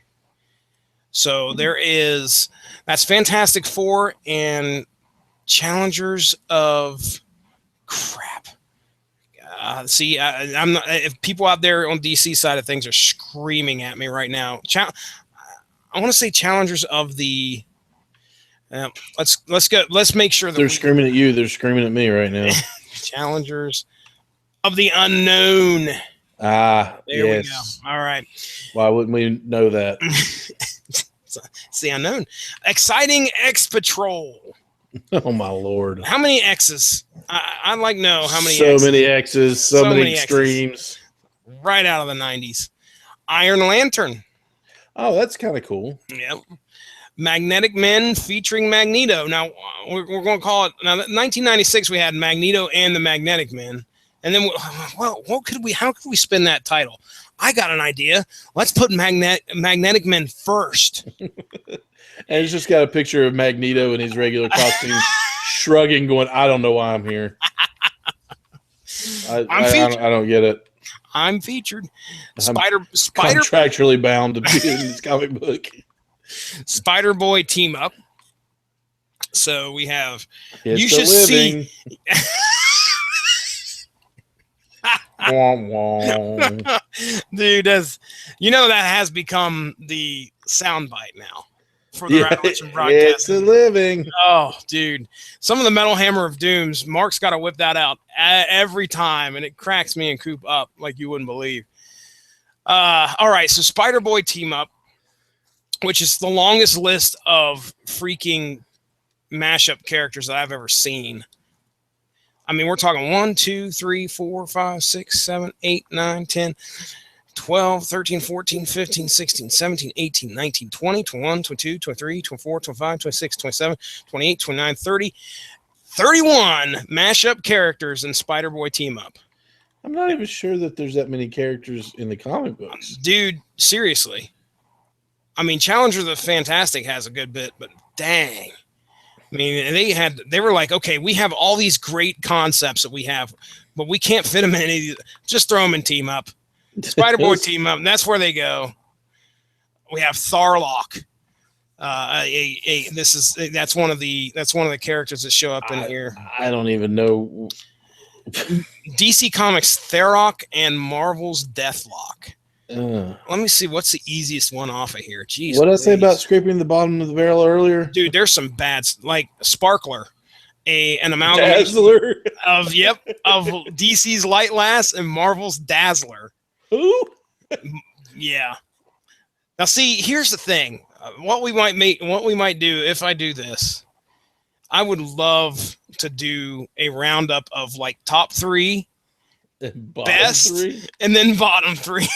So that's Fantastic Four and Challengers of crap. I'm not. If people out there on DC side of things are screaming at me right now, I want to say Challengers of the. Let's go. Let's make sure that they're screaming at you. They're screaming at me right now. Challengers of the Unknown. There yes. We go. All right. Why wouldn't we know that? It's the Unknown. Exciting X Patrol. Oh my Lord! How many X's? I'd like to know how many. So many X's. So many extremes. X's. Right out of the 90s. Iron Lantern. Oh, that's kind of cool. Yep. Magnetic Men featuring Magneto. Now we're going to call it. Now, 1996, we had Magneto and the Magnetic Men, and then how could we spin that title? I got an idea. Let's put Magnetic Men first. And it's just got a picture of Magneto in his regular costume, shrugging, going, "I don't know why I'm here. I don't get it. I'm featured. I'm contractually bound to be in this comic book." Spider-Boy team up. So we have. It's you should see. Dude, that has become the soundbite now for the Revolution broadcast. It's a living. Oh, dude. Some of the Metal Hammer of Dooms, Mark's got to whip that out every time, and it cracks me and Coop up like you wouldn't believe. All right, so Spider-Boy team up, which is the longest list of freaking mashup characters that I've ever seen. I mean, we're talking 1, 2, 3, 4, 5, 6, 7, 8, 9, 10, 12, 13, 14, 15, 16, 17, 18, 19, 20, 21, 22, 23, 24, 25, 26, 27, 28, 29, 30, 31 mashup characters in Spider-Boy team up. I'm not even sure that there's that many characters in the comic books. Dude, seriously. I mean, Challenger the Fantastic has a good bit, but dang. I mean, they were like, okay, we have all these great concepts that we have, but we can't fit them in any of these. Just throw them in team up. Spider-Boy team up, and that's where they go. We have Tharlock. That's one of the characters that show up in here. I don't even know. DC Comics Tharok and Marvel's Deathlock. Let me see what's the easiest one off of here. Jeez, what did I say about scraping the bottom of the barrel earlier? Dude, there's some bad, like Sparkler, an amalgamation of DC's Light Lass and Marvel's Dazzler. Who? Yeah. Now, see, here's the thing. What we might do if I do this, I would love to do a roundup of like top 3, best, 3? And then bottom 3.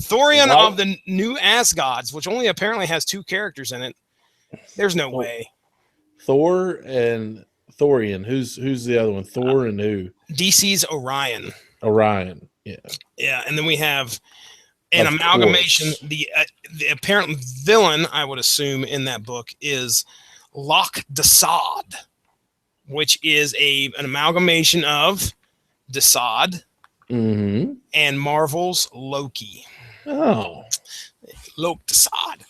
Thorian of the New Asgods, which only apparently has 2 characters in it. There's no way. Thor and Thorian. Who's the other one? Thor and who? DC's Orion. Orion. Yeah. Yeah, and then we have an amalgamation. The apparent villain, I would assume, in that book is Loch Desaad, which is an amalgamation of Desaad and Marvel's Loki. Oh. Loch Desaad.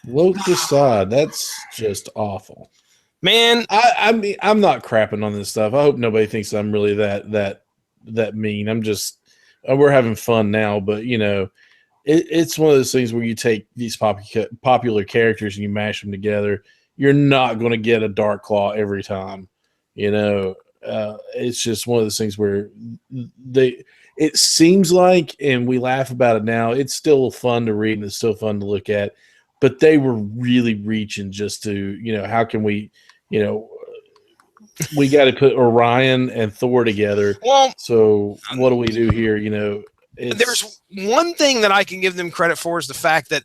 Loch Desaad. That's just awful. Man. I mean, I'm not crapping on this stuff. I hope nobody thinks I'm really that that mean. I'm just we're having fun now, but you know, it's one of those things where you take these popular characters and you mash them together. You're not going to get a DARKCLAW every time, you know. It's just one of those things where it seems like, and we laugh about it now, it's still fun to read and it's still fun to look at, but they were really reaching just to, you know, how can we, you know, we got to put Orion and Thor together. Well, so what do we do here? You know, there's one thing that I can give them credit for is the fact that,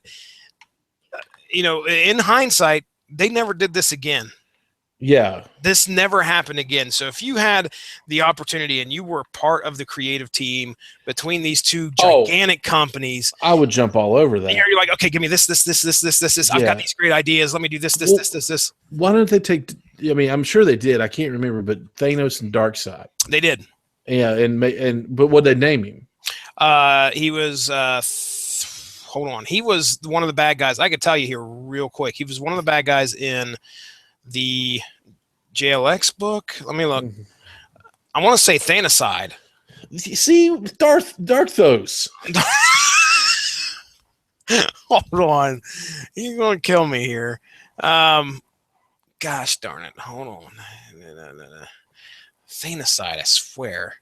you know, in hindsight, they never did this again. Yeah. This never happened again. So if you had the opportunity and you were part of the creative team between these two gigantic companies, I would jump all over that. You're like, okay, give me this. Yeah. I've got these great ideas. Let me do this. Why don't they take, I mean, I'm sure they did. I can't remember, but Thanos and Darkseid. They did. Yeah. But what'd they name him? He was, hold on. He was one of the bad guys. I could tell you here real quick. He was one of the bad guys in the JLX book. Let me look. I want to say Thanocide. See, Darkthos. Hold on. You're going to kill me here. Gosh darn it. Hold on. Thanocide, I swear.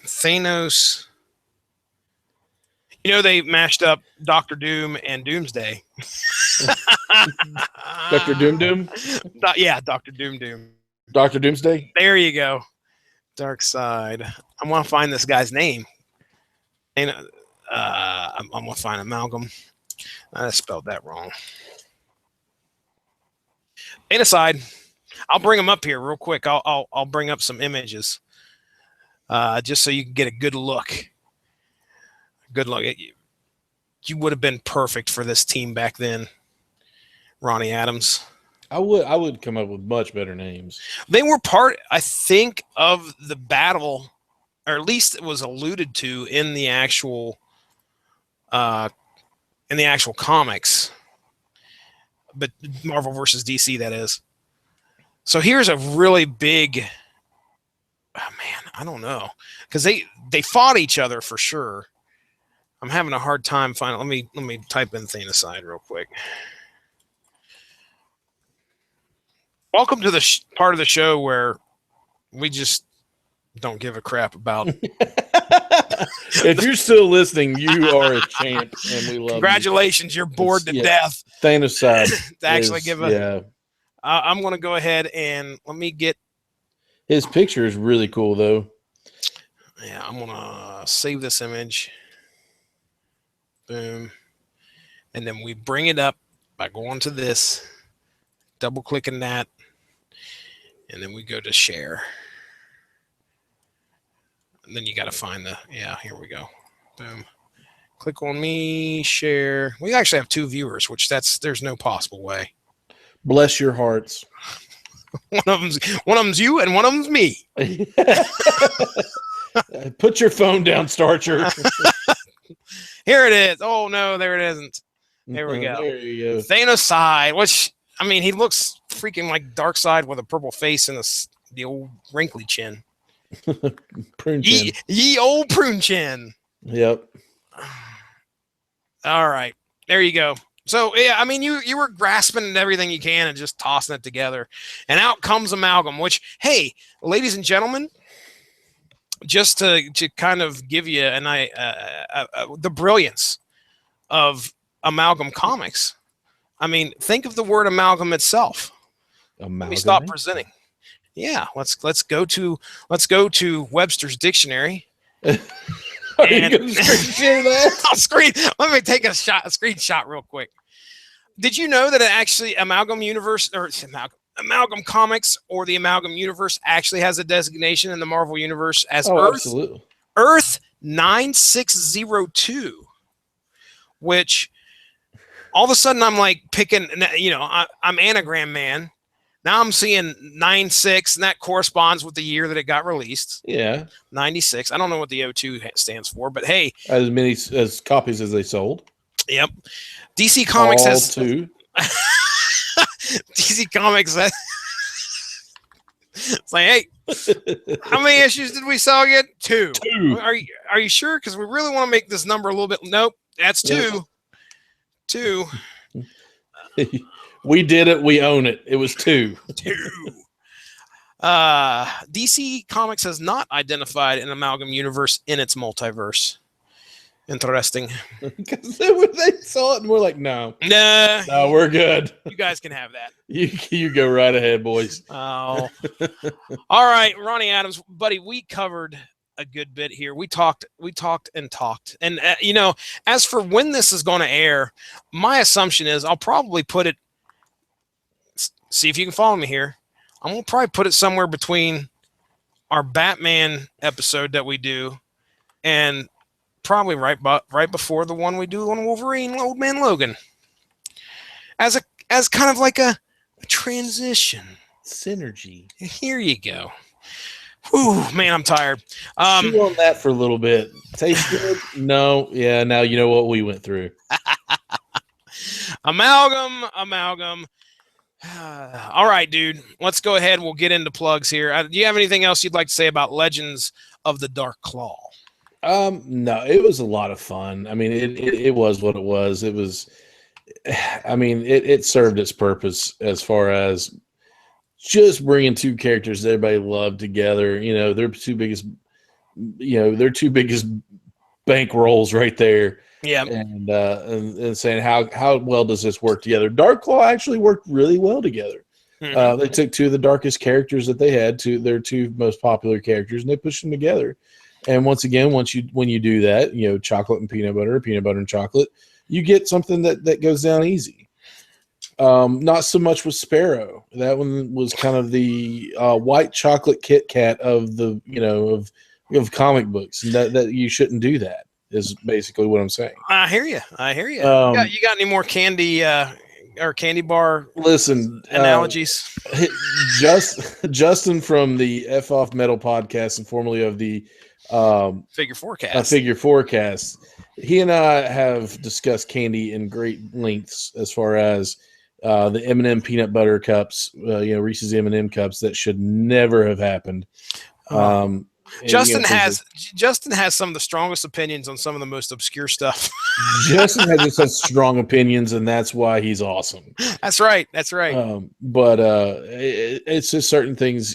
Thanos. You know, they mashed up Dr. Doom and Doomsday. Dr. Doom? Yeah, Dr. Doom. Dr. Doomsday? There you go. Darkseid. I want to find this guy's name. And I'm going to find Amalgam. I spelled that wrong. Aside, I'll bring him up here real quick. I'll bring up some images just so you can get a good look. Good luck. You would have been perfect for this team back then, Ronnie Adams. I would come up with much better names. They were part, I think, of the battle, or at least it was alluded to in the actual comics. But Marvel versus DC, that is. So here's a really big. Oh man, I don't know, because they fought each other for sure. I'm having a hard time finding. Let me type in Thanocide real quick. Welcome to the part of the show where we just don't give a crap about. If you're still listening, you are a champ, and we love Congratulations, you're bored to death. Thanocide. To actually give a. Yeah. I'm going to go ahead and let me get. His picture is really cool, though. Yeah, I'm going to save this image. Boom. And then we bring it up by going to this, double clicking that, and then we go to share. And then you got to find here we go. Boom. Click on me, share. We actually have 2 viewers, which there's no possible way. Bless your hearts. One of them's you and one of them's me. Put your phone down, Starcher. Here it is. Oh no, there it isn't. There we go. There you go. Thanocide, which I mean, he looks freaking like Darkseid with a purple face and the old wrinkly chin. Prune chin. Ye old prune chin. Yep. All right, there you go. So yeah, I mean, you were grasping at everything you can and just tossing it together, and out comes Amalgam. Which, hey, ladies and gentlemen. Just to kind of give you the brilliance of Amalgam Comics. I mean, think of the word amalgam itself. Let me stop presenting. Yeah, let's go to Webster's dictionary. Are you going to share that? Let me take a screenshot real quick. Did you know that it actually Amalgam Comics or the Amalgam Universe actually has a designation in the Marvel Universe as Earth? Absolutely. Earth 9602, which all of a sudden I'm like picking, I'm Anagram Man. Now I'm seeing 96, and that corresponds with the year that it got released. Yeah. 96. I don't know what the O2 stands for, but hey. As many as copies as they sold. Yep. DC Comics has 2. DC Comics It's like, hey, how many issues did we sell again? 2. 2. Are you sure? Because we really want to make this number a little bit. Nope, that's 2. 2. We did it. We own it. It was 2. 2. DC Comics has not identified an Amalgam universe in its multiverse. Interesting. Because they saw it and we're like, no, we're good. You guys can have that. You go right ahead, boys. Oh, all right, Ronnie Adams, buddy. We covered a good bit here. We talked, and as for when this is going to air, my assumption is I'll probably put it. See if you can follow me here. I'm gonna probably put it somewhere between our Batman episode that we do and probably right before the one we do on Wolverine, Old Man Logan, as kind of like a transition synergy. Here you go. Whew, man, I'm tired. Chew on that for a little bit. Taste good? No, yeah. Now you know what we went through. Amalgam. All right, dude. Let's go ahead. We'll get into plugs here. Do you have anything else you'd like to say about Legends of the DARKCLAW? No, it was a lot of fun. I mean, it was what it was. It was, I mean, it served its purpose as far as just bringing 2 characters that everybody loved together. Their 2 biggest, their 2 biggest bank rolls right there. Yeah, and saying how well does this work together? DARKCLAW actually worked really well together. Mm-hmm. They took 2 of the darkest characters that they had, their 2 most popular characters, and they pushed them together. And once again, when you do that, chocolate and peanut butter and chocolate, you get something that goes down easy. Not so much with Sparrow. That one was kind of the white chocolate Kit Kat of the of comic books, and that you shouldn't do that. Is basically what I'm saying. I hear you. You got any more candy or candy bar? Listen, analogies. Justin from the F Off Metal podcast and formerly of the Figure Forecast. Figure Forecast. He and I have discussed candy in great lengths as far as the M&M peanut butter cups, Reese's M&M cups that should never have happened. Justin has some of the strongest opinions on some of the most obscure stuff. Justin has such strong opinions, and that's why he's awesome. That's right. But it's just certain things,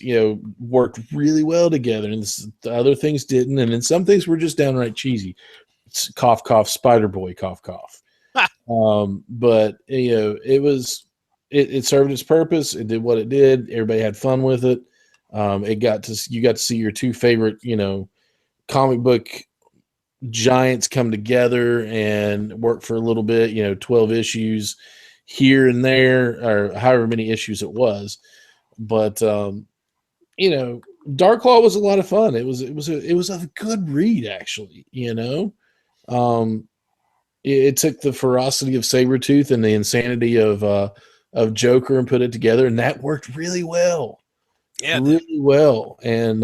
worked really well together, and the other things didn't, and then some things were just downright cheesy. Cough, cough, Spider Boy, cough, cough. But it served its purpose. It did what it did. Everybody had fun with it. You got to see your 2 favorite, comic book giants come together and work for a little bit, 12 issues here and there, or however many issues it was. But, DARKCLAW was a lot of fun. It was a good read, actually, it took the ferocity of Sabretooth and the insanity of Joker and put it together, and that worked really well. Yeah, really well. And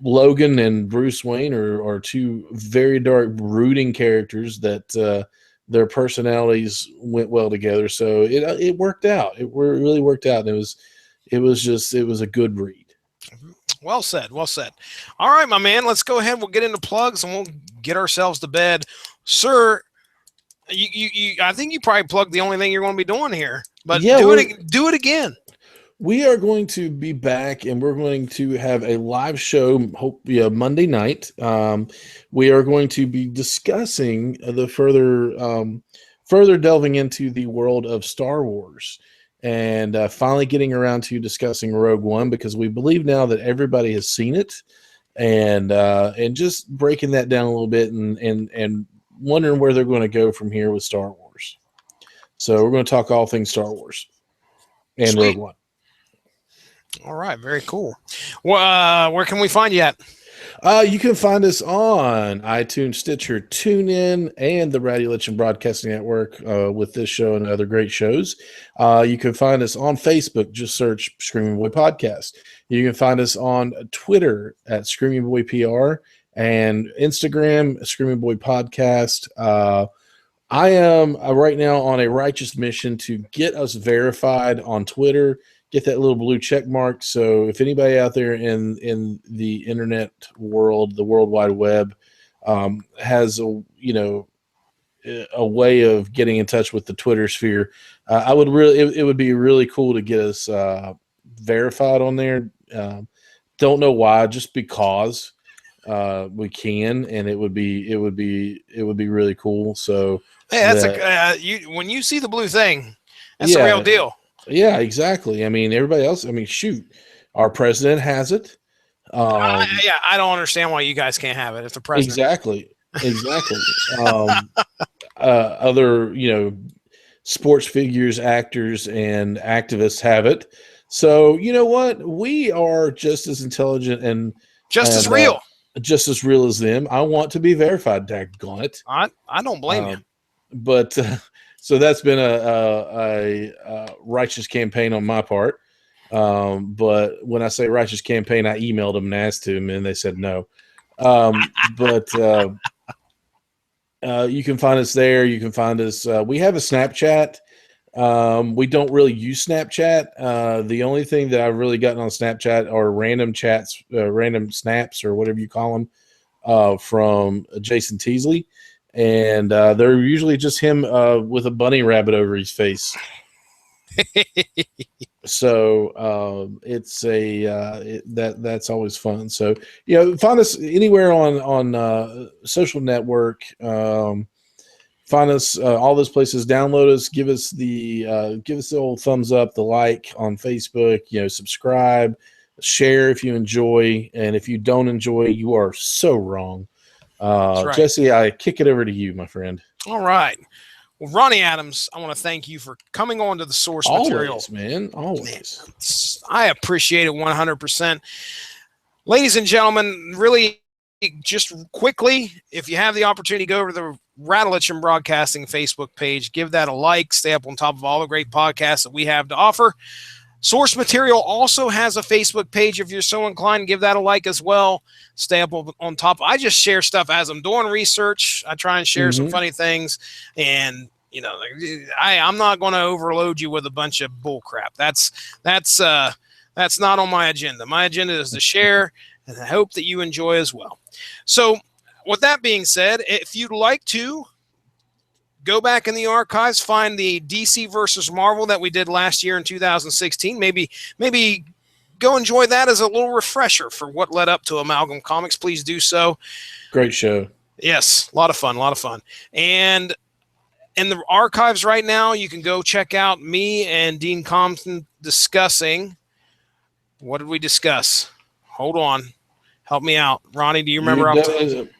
Logan and Bruce Wayne are 2 very dark, brooding characters that their personalities went well together. So it worked out. It really worked out. And it was a good read. Well said. All right, my man. Let's go ahead. We'll get into plugs and we'll get ourselves to bed, sir. I think you probably plugged the only thing you're going to be doing here, but yeah, do it again. We are going to be back, and we're going to have a live show, Monday night. We are going to be discussing the further delving into the world of Star Wars, and finally getting around to discussing Rogue One, because we believe now that everybody has seen it, and just breaking that down a little bit, and wondering where they're going to go from here with Star Wars. So we're going to talk all things Star Wars and Sweet. Rogue One. All right, very cool. Well, where can we find you at? You can find us on iTunes, Stitcher, TuneIn, and the Radio Legend Broadcasting Network with this show and other great shows. You can find us on Facebook. Just search Screaming Boy Podcast. You can find us on Twitter at Screaming Boy PR and Instagram, Screaming Boy Podcast. I am right now on a righteous mission to get us verified on Twitter, get that little blue check mark. So if anybody out there in the internet world, the World Wide Web, has a way of getting in touch with the Twitter sphere, I would it would be really cool to get us verified on there. Don't know why, just because we can, and it would be really cool. So hey, that's when you see the blue thing, that's a real deal. Yeah, exactly. I mean, everybody else. I mean, shoot, our president has it. I don't understand why you guys can't have it if the president. Exactly. Other, sports figures, actors, and activists have it. So you know what? We are just as intelligent and as real. Just as real as them. I want to be verified, daggone it. I don't blame you. But so that's been a righteous campaign on my part. But when I say righteous campaign, I emailed them and asked them, and they said no. But you can find us there. You can find us. We have a Snapchat. We don't really use Snapchat. The only thing that I've really gotten on Snapchat are random chats, random snaps, or whatever you call them, from Jason Teasley. And they're usually just him with a bunny rabbit over his face. So it's that's always fun. So find us anywhere on social network. Find us all those places. Download us. Give us the old thumbs up, the like on Facebook. Subscribe, share if you enjoy, and if you don't enjoy, you are so wrong. Right. Jesse, I kick it over to you, my friend. All right. Well, Ronnie Adams, I want to thank you for coming on to the source material. Man. Always. I appreciate it 100%. Ladies and gentlemen, really just quickly, if you have the opportunity, go over to the Rattleitch and Broadcasting Facebook page. Give that a like. Stay up on top of all the great podcasts that we have to offer. Source Material also has a Facebook page. If you're so inclined, give that a like as well. Stay up on top. I just share stuff as I'm doing research. I try and share some funny things. And, I'm not going to overload you with a bunch of bull crap. That's not on my agenda. My agenda is to share, and I hope that you enjoy as well. So with that being said, if you'd like to, go back in the archives, find the DC versus Marvel that we did last year in 2016. Maybe go enjoy that as a little refresher for what led up to Amalgam Comics. Please do so. Great show. Yes, a lot of fun. And in the archives right now, you can go check out me and Dean Compton discussing. What did we discuss? Hold on. Help me out. Ronnie, do you remember?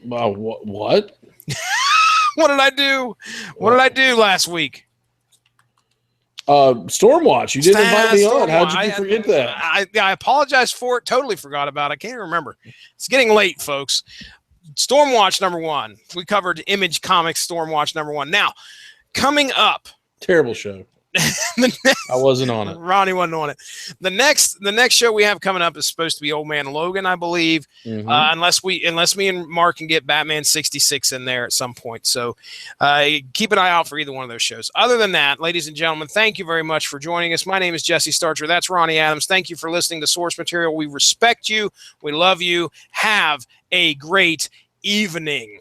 What? What did I do? What did I do last week? Stormwatch. You didn't invite me on. How did you forget that? I apologize for it. Totally forgot about it. I can't remember. It's getting late, folks. Stormwatch #1. We covered Image Comics Stormwatch #1. Now, coming up. Terrible show. I wasn't on it. Ronnie wasn't on it. The next show we have coming up is supposed to be Old Man Logan, I believe. Unless me and Mark can get Batman 66 in there at some point. So keep an eye out for either one of those shows. Other than that, ladies and gentlemen, thank you very much for joining us. My name is Jesse Starcher. That's Ronnie Adams. Thank you for listening to Source Material. We respect you. We love you. Have a great evening.